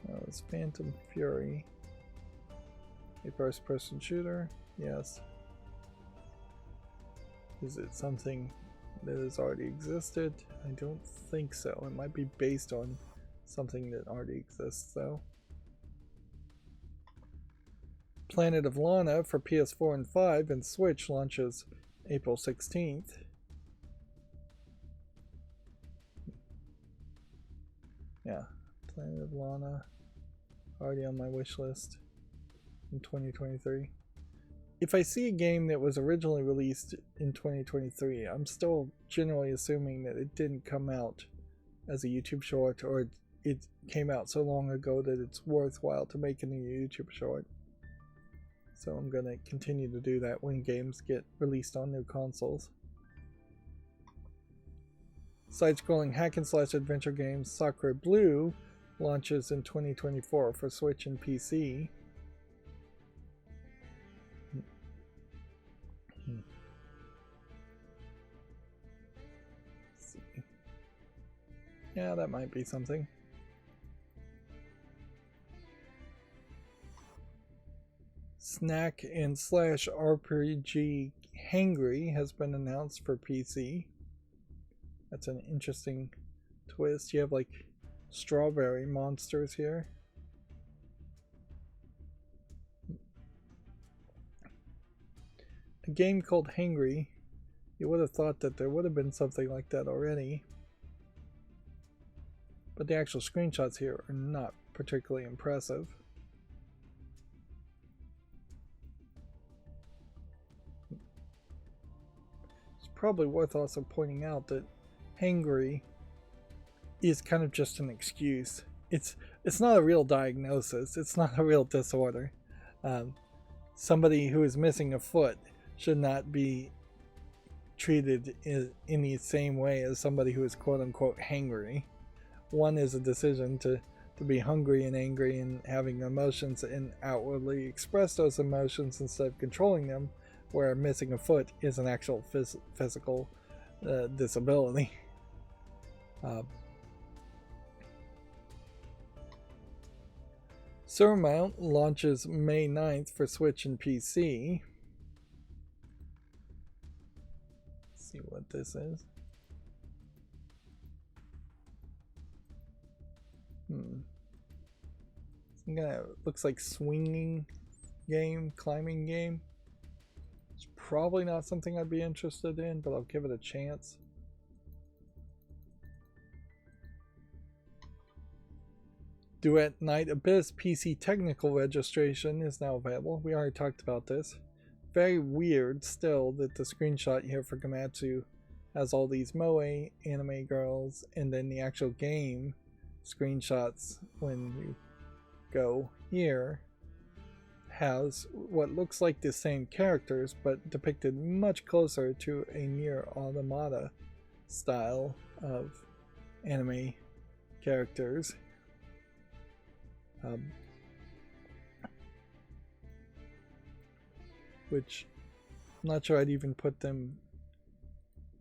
Oh, is Phantom Fury a first-person shooter? Yes. Is it something that has already existed? I don't think so. It might be based on something that already exists though. Planet of Lana for PS4 and 5 and Switch launches April 16th. Yeah, Planet of Lana already on my wish list in 2023. If I see a game that was originally released in 2023, I'm still generally assuming that it didn't come out as a YouTube short, or it came out so long ago that it's worthwhile to make a new YouTube short. So I'm going to continue to do that when games get released on new consoles. Side-scrolling hack-and-slash adventure game Sakura Blue launches in 2024 for Switch and PC. Let's see. Yeah, that might be something. Snack and slash RPG Hangry has been announced for PC. That's an interesting twist. You have like strawberry monsters here. A game called Hangry. You would have thought that there would have been something like that already. But the actual screenshots here are not particularly impressive. Probably worth also pointing out that hangry is kind of just an excuse. It's not a real diagnosis. It's not a real disorder. Somebody who is missing a foot should not be treated in the same way as somebody who is quote-unquote hangry. One is a decision to be hungry and angry and having emotions and outwardly express those emotions instead of controlling them, where missing a foot is an actual physical disability. Surmount launches May 9th for Switch and PC. Let's see what this is. Some kind of looks like swinging game, climbing game. It's probably not something I'd be interested in, but I'll give it a chance. Duet Night Abyss PC technical registration is now available. We already talked about this. Very weird still that the screenshot here for Gamatsu has all these moe anime girls, and then the actual game screenshots when you go here has what looks like the same characters, but depicted much closer to a near automata style of anime characters. Which I'm not sure I'd even put them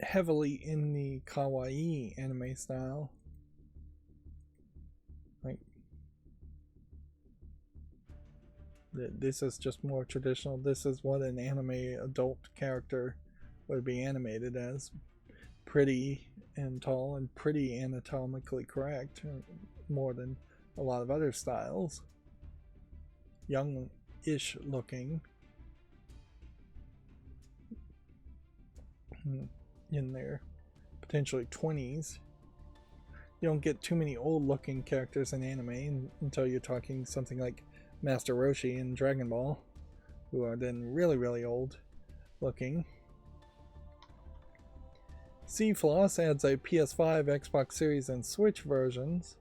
heavily in the kawaii anime style. Like, this is just more traditional. This is what an anime adult character would be animated as. Pretty and tall and pretty anatomically correct, more than a lot of other styles. Young-ish looking. In their potentially 20s. You don't get too many old looking characters in anime until you're talking something like Master Roshi in Dragon Ball, who are then really, really old looking. C-Floss adds a PS5, Xbox Series, and Switch versions.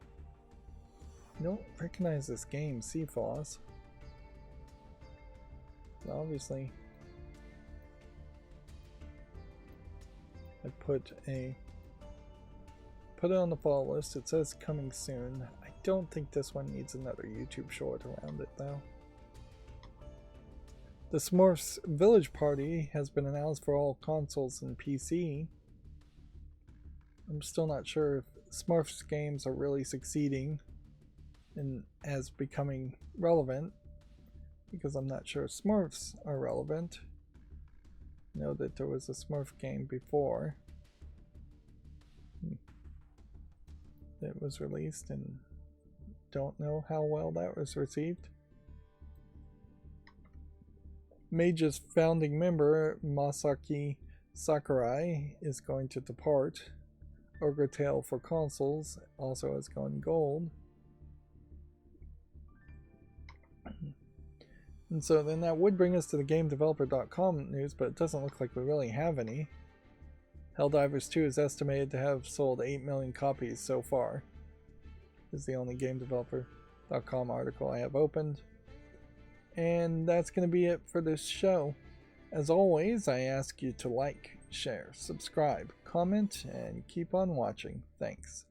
I don't recognize this game, C-Floss. Obviously, I put it on the follow list. It says coming soon. I don't think this one needs another YouTube short around it though. The Smurfs Village Party has been announced for all consoles and PC. I'm still not sure if Smurfs games are really succeeding and as becoming relevant, because I'm not sure Smurfs are relevant. I know that there was a Smurf game before that was released, and don't know how well that was received. Mage's founding member Masaki Sakurai is going to depart. Ogre Tale for consoles also has gone gold. And so then that would bring us to the GameDeveloper.com news, but it doesn't look like we really have any. Helldivers 2 is estimated to have sold 8 million copies so far. This is the only GameDeveloper.com article I have opened. And that's going to be it for this show. As always, I ask you to like, share, subscribe, comment, and keep on watching. Thanks.